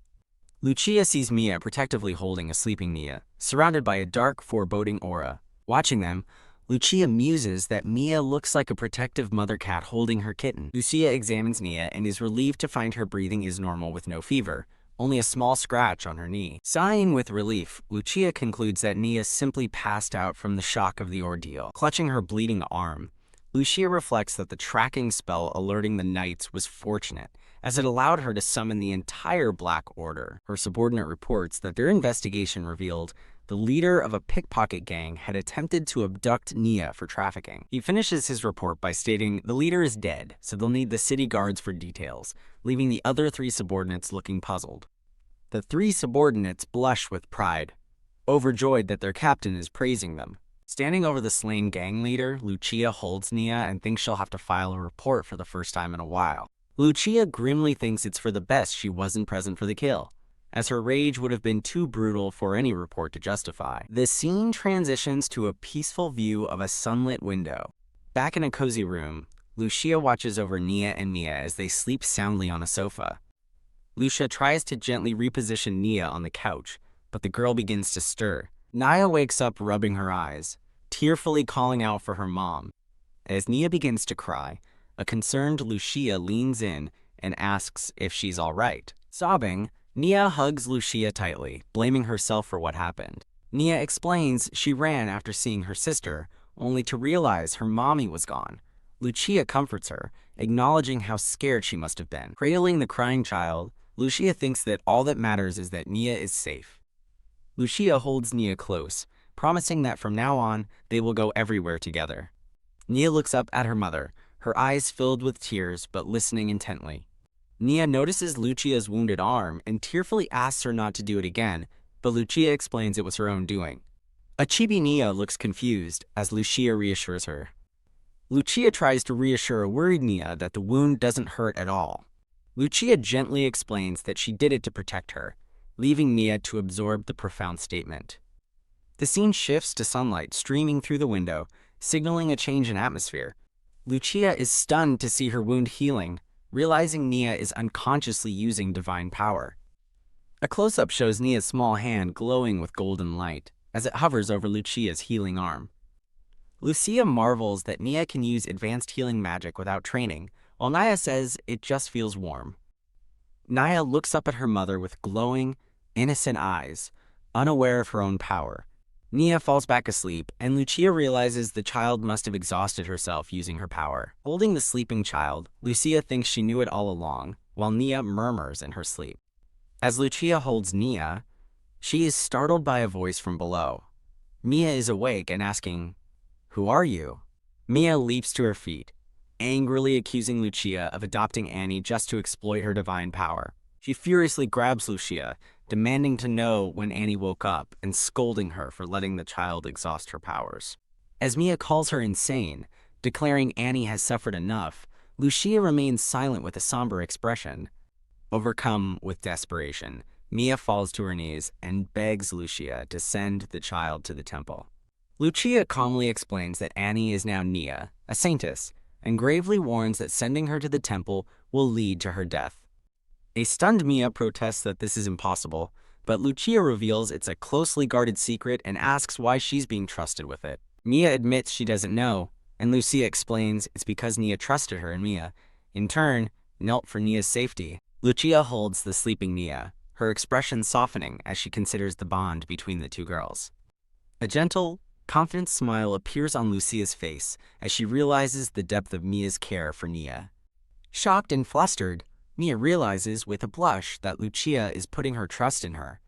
Lucia sees Mia protectively holding a sleeping Nia, surrounded by a dark, foreboding aura. Watching them, Lucia muses that Mia looks like a protective mother cat holding her kitten. Lucia examines Nia and is relieved to find her breathing is normal with no fever, only a small scratch on her knee. Sighing with relief, Lucia concludes that Nia simply passed out from the shock of the ordeal. Clutching her bleeding arm, Lucia reflects that the tracking spell alerting the knights was fortunate, as it allowed her to summon the entire Black Order. Her subordinate reports that their investigation revealed the leader of a pickpocket gang had attempted to abduct Nia for trafficking. He finishes his report by stating the leader is dead, so they'll need the city guards for details, leaving the other three subordinates looking puzzled. The three subordinates blush with pride, overjoyed that their captain is praising them. Standing over the slain gang leader, Lucia holds Nia and thinks she'll have to file a report for the first time in a while. Lucia grimly thinks it's for the best she wasn't present for the kill, as her rage would have been too brutal for any report to justify. The scene transitions to a peaceful view of a sunlit window. Back in a cozy room, Lucia watches over Nia and Mia as they sleep soundly on a sofa. Lucia tries to gently reposition Nia on the couch, but the girl begins to stir. Nia wakes up rubbing her eyes, tearfully calling out for her mom. As Nia begins to cry, a concerned Lucia leans in and asks if she's all right. Sobbing, Nia hugs Lucia tightly, blaming herself for what happened. Nia explains she ran after seeing her sister, only to realize her mommy was gone. Lucia comforts her, acknowledging how scared she must have been. Cradling the crying child, Lucia thinks that all that matters is that Nia is safe. Lucia holds Nia close, promising that from now on, they will go everywhere together. Nia looks up at her mother, her eyes filled with tears but listening intently. Nia notices Lucia's wounded arm and tearfully asks her not to do it again, but Lucia explains it was her own doing. A chibi Nia looks confused as Lucia reassures her. Lucia tries to reassure a worried Nia that the wound doesn't hurt at all. Lucia gently explains that she did it to protect her, leaving Nia to absorb the profound statement. The scene shifts to sunlight streaming through the window, signaling a change in atmosphere. Lucia is stunned to see her wound healing, realizing Nia is unconsciously using divine power. A close-up shows Nia's small hand glowing with golden light as it hovers over Lucia's healing arm. Lucia marvels that Nia can use advanced healing magic without training, while Nia says it just feels warm. Nia looks up at her mother with glowing, innocent eyes, unaware of her own power. Nia falls back asleep, and Lucia realizes the child must have exhausted herself using her power. Holding the sleeping child, Lucia thinks she knew it all along, while Nia murmurs in her sleep. As Lucia holds Nia, she is startled by a voice from below. Mia is awake and asking, "Who are you?" Mia leaps to her feet, angrily accusing Lucia of adopting Annie just to exploit her divine power. She furiously grabs Lucia, demanding to know when Annie woke up and scolding her for letting the child exhaust her powers. As Mia calls her insane, declaring Annie has suffered enough, Lucia remains silent with a somber expression. Overcome with desperation, Mia falls to her knees and begs Lucia to send the child to the temple. Lucia calmly explains that Annie is now Nia, a saintess, and gravely warns that sending her to the temple will lead to her death. A stunned Mia protests that this is impossible, but Lucia reveals it's a closely guarded secret and asks why she's being trusted with it. Mia admits she doesn't know, and Lucia explains it's because Nia trusted her and Mia, in turn, knelt for Nia's safety. Lucia holds the sleeping Nia, her expression softening as she considers the bond between the two girls. A gentle, confident smile appears on Lucia's face as she realizes the depth of Mia's care for Nia. Shocked and flustered, Mia realizes with a blush that Lucia is putting her trust in her.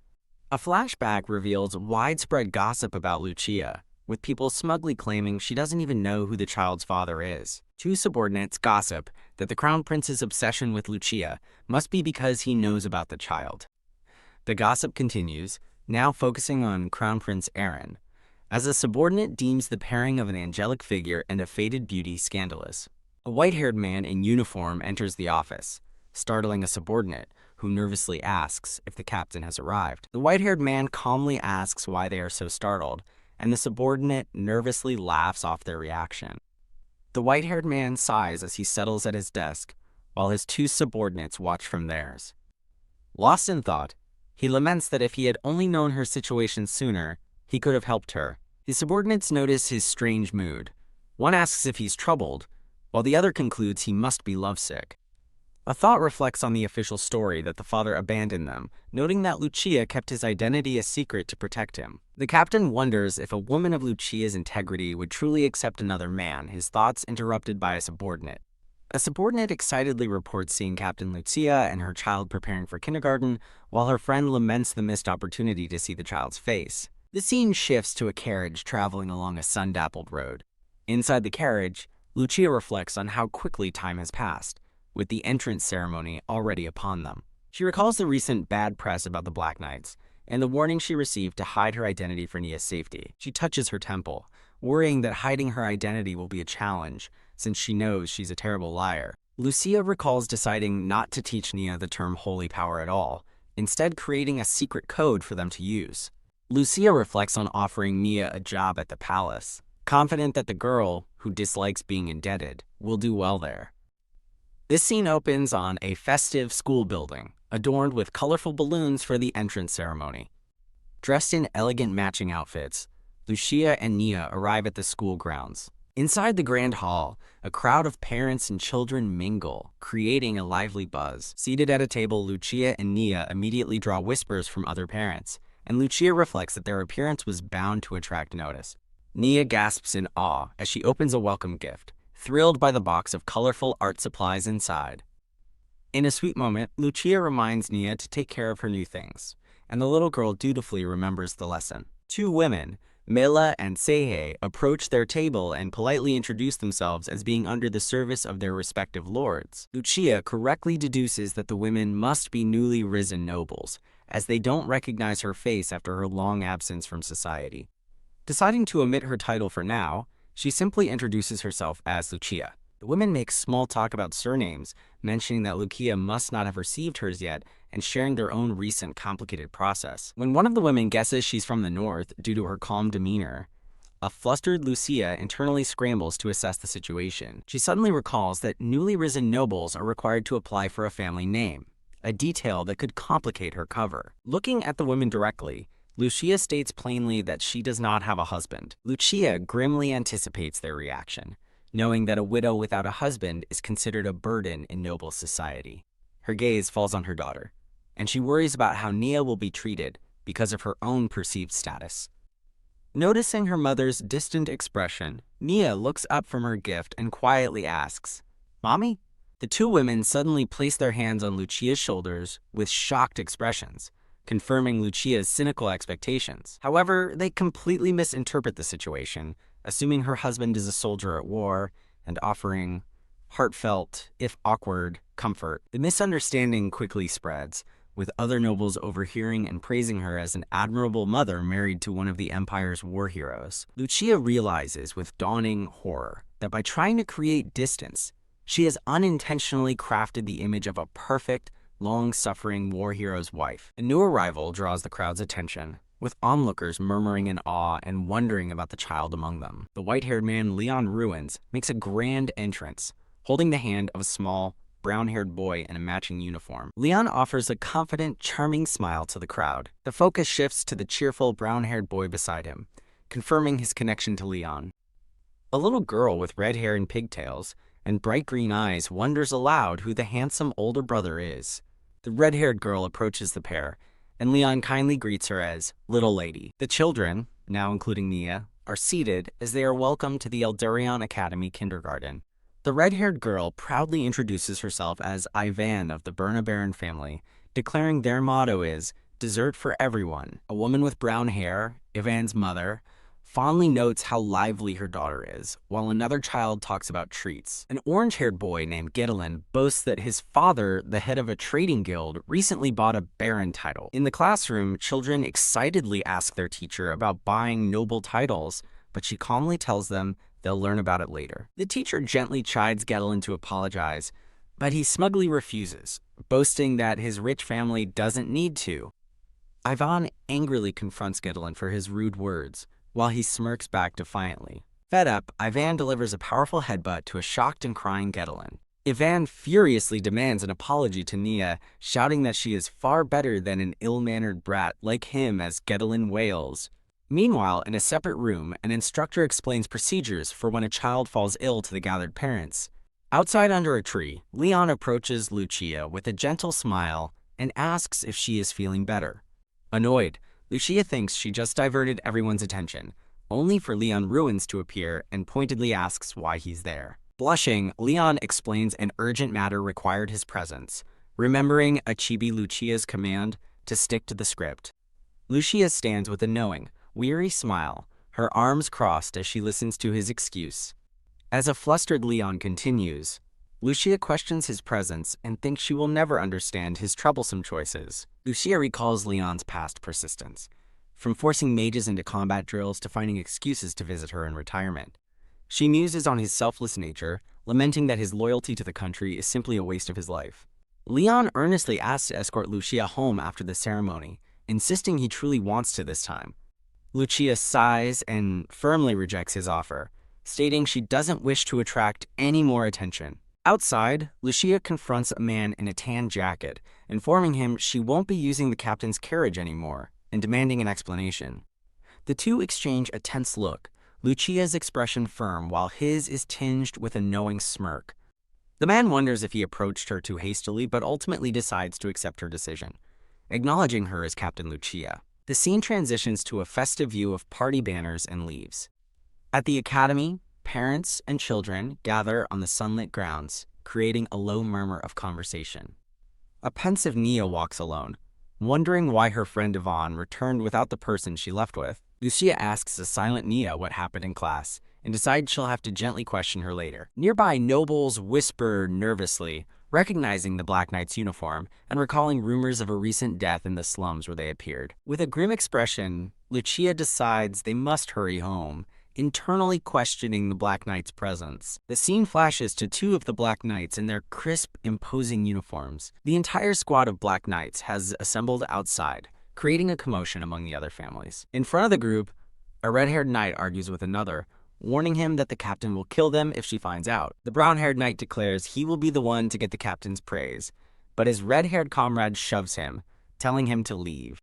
A flashback reveals widespread gossip about Lucia, with people smugly claiming she doesn't even know who the child's father is. Two subordinates gossip that the Crown Prince's obsession with Lucia must be because he knows about the child. The gossip continues, now focusing on Crown Prince Aaron, as a subordinate deems the pairing of an angelic figure and a faded beauty scandalous. A white-haired man in uniform enters the office, startling a subordinate, who nervously asks if the captain has arrived. The white-haired man calmly asks why they are so startled, and the subordinate nervously laughs off their reaction. The white-haired man sighs as he settles at his desk, while his two subordinates watch from theirs. Lost in thought, he laments that if he had only known her situation sooner, he could have helped her. The subordinates notice his strange mood. One asks if he's troubled, while the other concludes he must be lovesick. A thought reflects on the official story that the father abandoned them, noting that Lucia kept his identity a secret to protect him. The captain wonders if a woman of Lucia's integrity would truly accept another man, his thoughts interrupted by a subordinate. A subordinate excitedly reports seeing Captain Lucia and her child preparing for kindergarten, while her friend laments the missed opportunity to see the child's face. The scene shifts to a carriage traveling along a sun-dappled road. Inside the carriage, Lucia reflects on how quickly time has passed, with the entrance ceremony already upon them. She recalls the recent bad press about the Black Knights, and the warning she received to hide her identity for Nia's safety. She touches her temple, worrying that hiding her identity will be a challenge, since she knows she's a terrible liar. Lucia recalls deciding not to teach Nia the term holy power at all, instead creating a secret code for them to use. Lucia reflects on offering Nia a job at the palace, confident that the girl, who dislikes being indebted, will do well there. This scene opens on a festive school building, adorned with colorful balloons for the entrance ceremony. Dressed in elegant matching outfits, Lucia and Nia arrive at the school grounds. Inside the grand hall, a crowd of parents and children mingle, creating a lively buzz. Seated at a table, Lucia and Nia immediately draw whispers from other parents, and Lucia reflects that their appearance was bound to attract notice. Nia gasps in awe as she opens a welcome gift, thrilled by the box of colorful art supplies inside. In a sweet moment, Lucia reminds Nia to take care of her new things, and the little girl dutifully remembers the lesson. Two women, Mela and Seihe, approach their table and politely introduce themselves as being under the service of their respective lords. Lucia correctly deduces that the women must be newly risen nobles, as they don't recognize her face after her long absence from society. Deciding to omit her title for now, she simply introduces herself as Lucia. The women make small talk about surnames, mentioning that Lucia must not have received hers yet, and sharing their own recent complicated process. When one of the women guesses she's from the north due to her calm demeanor, a flustered Lucia internally scrambles to assess the situation. She suddenly recalls that newly risen nobles are required to apply for a family name, a detail that could complicate her cover. Looking at the women directly, Lucia states plainly that she does not have a husband. Lucia grimly anticipates their reaction, knowing that a widow without a husband is considered a burden in noble society. Her gaze falls on her daughter, and she worries about how Nia will be treated because of her own perceived status. Noticing her mother's distant expression, Nia looks up from her gift and quietly asks, "Mommy?" The two women suddenly place their hands on Lucia's shoulders with shocked expressions, confirming Lucia's cynical expectations. However, they completely misinterpret the situation, assuming her husband is a soldier at war and offering heartfelt, if awkward, comfort. The misunderstanding quickly spreads, with other nobles overhearing and praising her as an admirable mother married to one of the Empire's war heroes. Lucia realizes with dawning horror that by trying to create distance, she has unintentionally crafted the image of a perfect, long-suffering war hero's wife. A new arrival draws the crowd's attention, with onlookers murmuring in awe and wondering about the child among them. The white-haired man Leon Ruins makes a grand entrance, holding the hand of a small, brown-haired boy in a matching uniform. Leon offers a confident, charming smile to the crowd. The focus shifts to the cheerful, brown-haired boy beside him, confirming his connection to Leon. A little girl with red hair and pigtails and bright green eyes wonders aloud who the handsome older brother is. The red-haired girl approaches the pair, and Leon kindly greets her as Little Lady. The children, now including Nia, are seated as they are welcomed to the Eldarion Academy kindergarten. The red-haired girl proudly introduces herself as Ivonne of the Bernabaran family, declaring their motto is dessert for everyone. A woman with brown hair, Ivonne's mother, fondly notes how lively her daughter is, while another child talks about treats. An orange-haired boy named Gedalin boasts that his father, the head of a trading guild, recently bought a baron title. In the classroom, children excitedly ask their teacher about buying noble titles, but she calmly tells them they'll learn about it later. The teacher gently chides Gedalin to apologize, but he smugly refuses, boasting that his rich family doesn't need to. Ivonne angrily confronts Gedalin for his rude words, while he smirks back defiantly. Fed up, Ivonne delivers a powerful headbutt to a shocked and crying Gedalin. Ivonne furiously demands an apology to Nia, shouting that she is far better than an ill-mannered brat like him as Gedalin wails. Meanwhile, in a separate room, an instructor explains procedures for when a child falls ill to the gathered parents. Outside under a tree, Leon approaches Lucia with a gentle smile and asks if she is feeling better. Annoyed, Lucia thinks she just diverted everyone's attention, only for Leon Ruins to appear and pointedly asks why he's there. Blushing, Leon explains an urgent matter required his presence, remembering Achibi Lucia's command to stick to the script. Lucia stands with a knowing, weary smile, her arms crossed as she listens to his excuse. As a flustered Leon continues, Lucia questions his presence and thinks she will never understand his troublesome choices. Lucia recalls Leon's past persistence, from forcing mages into combat drills to finding excuses to visit her in retirement. She muses on his selfless nature, lamenting that his loyalty to the country is simply a waste of his life. Leon earnestly asks to escort Lucia home after the ceremony, insisting he truly wants to this time. Lucia sighs and firmly rejects his offer, stating she doesn't wish to attract any more attention. Outside, Lucia confronts a man in a tan jacket, informing him she won't be using the captain's carriage anymore and demanding an explanation. The two exchange a tense look, Lucia's expression firm while his is tinged with a knowing smirk. The man wonders if he approached her too hastily, but ultimately decides to accept her decision, acknowledging her as Captain Lucia. The scene transitions to a festive view of party banners and leaves. At the academy, parents and children gather on the sunlit grounds, creating a low murmur of conversation. A pensive Nia walks alone, wondering why her friend Ivonne returned without the person she left with. Lucia asks a silent Nia what happened in class, and decides she'll have to gently question her later. Nearby nobles whisper nervously, recognizing the Black Knight's uniform and recalling rumors of a recent death in the slums where they appeared. With a grim expression, Lucia decides they must hurry home, internally questioning the Black Knight's presence. The scene flashes to two of the Black Knights in their crisp, imposing uniforms. The entire squad of Black Knights has assembled outside, creating a commotion among the other families. In front of the group, a red-haired knight argues with another, warning him that the captain will kill them if she finds out. The brown-haired knight declares he will be the one to get the captain's praise, but his red-haired comrade shoves him, telling him to leave.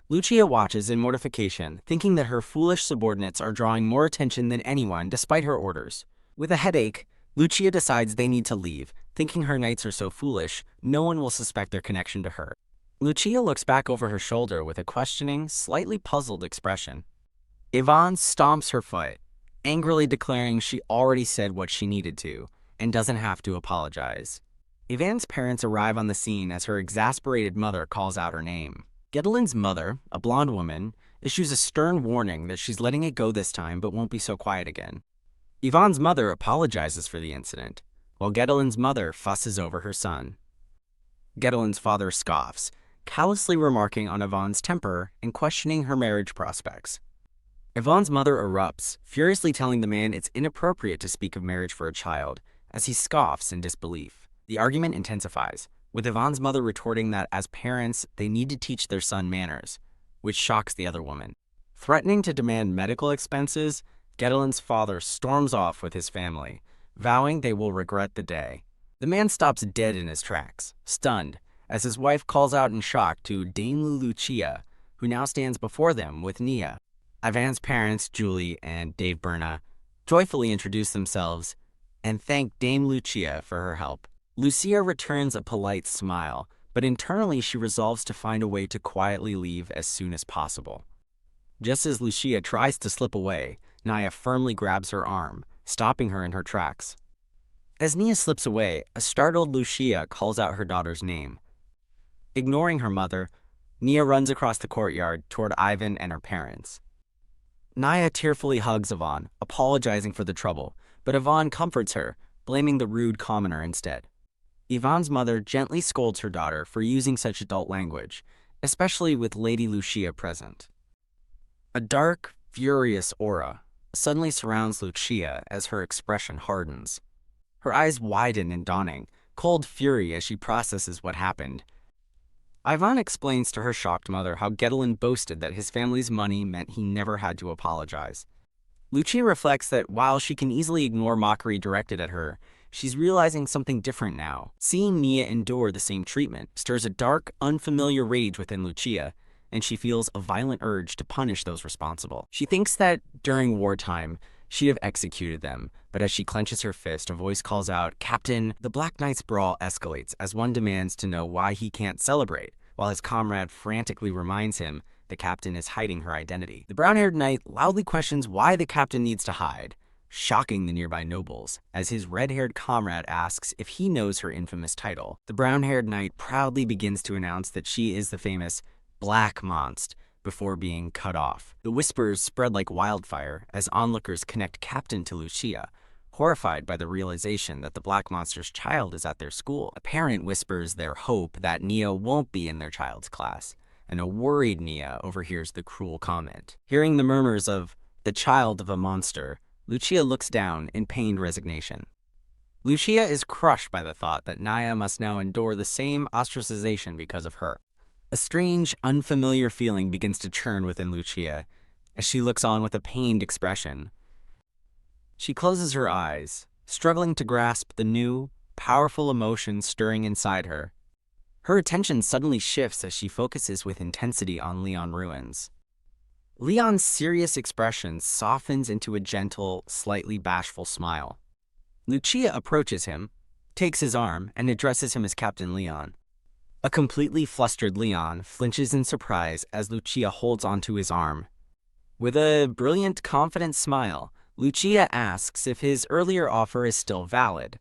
Lucia watches in mortification, thinking that her foolish subordinates are drawing more attention than anyone despite her orders. With a headache, Lucia decides they need to leave, thinking her knights are so foolish, no one will suspect their connection to her. Lucia looks back over her shoulder with a questioning, slightly puzzled expression. Ivonne stomps her foot, angrily declaring she already said what she needed to, and doesn't have to apologize. Ivonne's parents arrive on the scene as her exasperated mother calls out her name. Gedelin's mother, a blonde woman, issues a stern warning that she's letting it go this time but won't be so quiet again. Ivonne's mother apologizes for the incident, while Gedelin's mother fusses over her son. Gedelin's father scoffs, callously remarking on Ivonne's temper and questioning her marriage prospects. Ivonne's mother erupts, furiously telling the man it's inappropriate to speak of marriage for a child, as he scoffs in disbelief. The argument intensifies, with Ivonne's mother retorting that as parents, they need to teach their son manners, which shocks the other woman. Threatening to demand medical expenses, Gedelin's father storms off with his family, vowing they will regret the day. The man stops dead in his tracks, stunned, as his wife calls out in shock to Dame Lucia, who now stands before them with Nia. Ivonne's parents, Julie and Dave Berna, joyfully introduce themselves and thank Dame Lucia for her help. Lucia returns a polite smile, but internally she resolves to find a way to quietly leave as soon as possible. Just as Lucia tries to slip away, Nia firmly grabs her arm, stopping her in her tracks. As Nia slips away, a startled Lucia calls out her daughter's name. Ignoring her mother, Nia runs across the courtyard toward Ivan and her parents. Nia tearfully hugs Ivonne, apologizing for the trouble, but Ivonne comforts her, blaming the rude commoner instead. Ivonne's mother gently scolds her daughter for using such adult language, especially with Lady Lucia present. A dark, furious aura suddenly surrounds Lucia as her expression hardens. Her eyes widen in dawning, cold fury as she processes what happened. Ivonne explains to her shocked mother how Gedelin boasted that his family's money meant he never had to apologize. Lucia reflects that while she can easily ignore mockery directed at her, she's realizing something different now. Seeing Nia endure the same treatment stirs a dark, unfamiliar rage within Lucia, and she feels a violent urge to punish those responsible. She thinks that during wartime, she'd have executed them, but as she clenches her fist, a voice calls out, "Captain!" The Black Knight's brawl escalates as one demands to know why he can't celebrate, while his comrade frantically reminds him the captain is hiding her identity. The brown-haired knight loudly questions why the captain needs to hide, shocking the nearby nobles, as his red-haired comrade asks if he knows her infamous title. The brown-haired knight proudly begins to announce that she is the famous Black Monst, before being cut off. The whispers spread like wildfire as onlookers connect Captain to Lucia, horrified by the realization that the Black Monster's child is at their school. A parent whispers their hope that Nia won't be in their child's class, and a worried Nia overhears the cruel comment. Hearing the murmurs of the child of a monster, Lucia looks down in pained resignation. Lucia is crushed by the thought that Nia must now endure the same ostracization because of her. A strange, unfamiliar feeling begins to churn within Lucia as she looks on with a pained expression. She closes her eyes, struggling to grasp the new, powerful emotion stirring inside her. Her attention suddenly shifts as she focuses with intensity on Leon Ruins. Leon's serious expression softens into a gentle, slightly bashful smile. Lucia approaches him, takes his arm, and addresses him as Captain Leon. A completely flustered Leon flinches in surprise as Lucia holds onto his arm. With a brilliant, confident smile, Lucia asks if his earlier offer is still valid,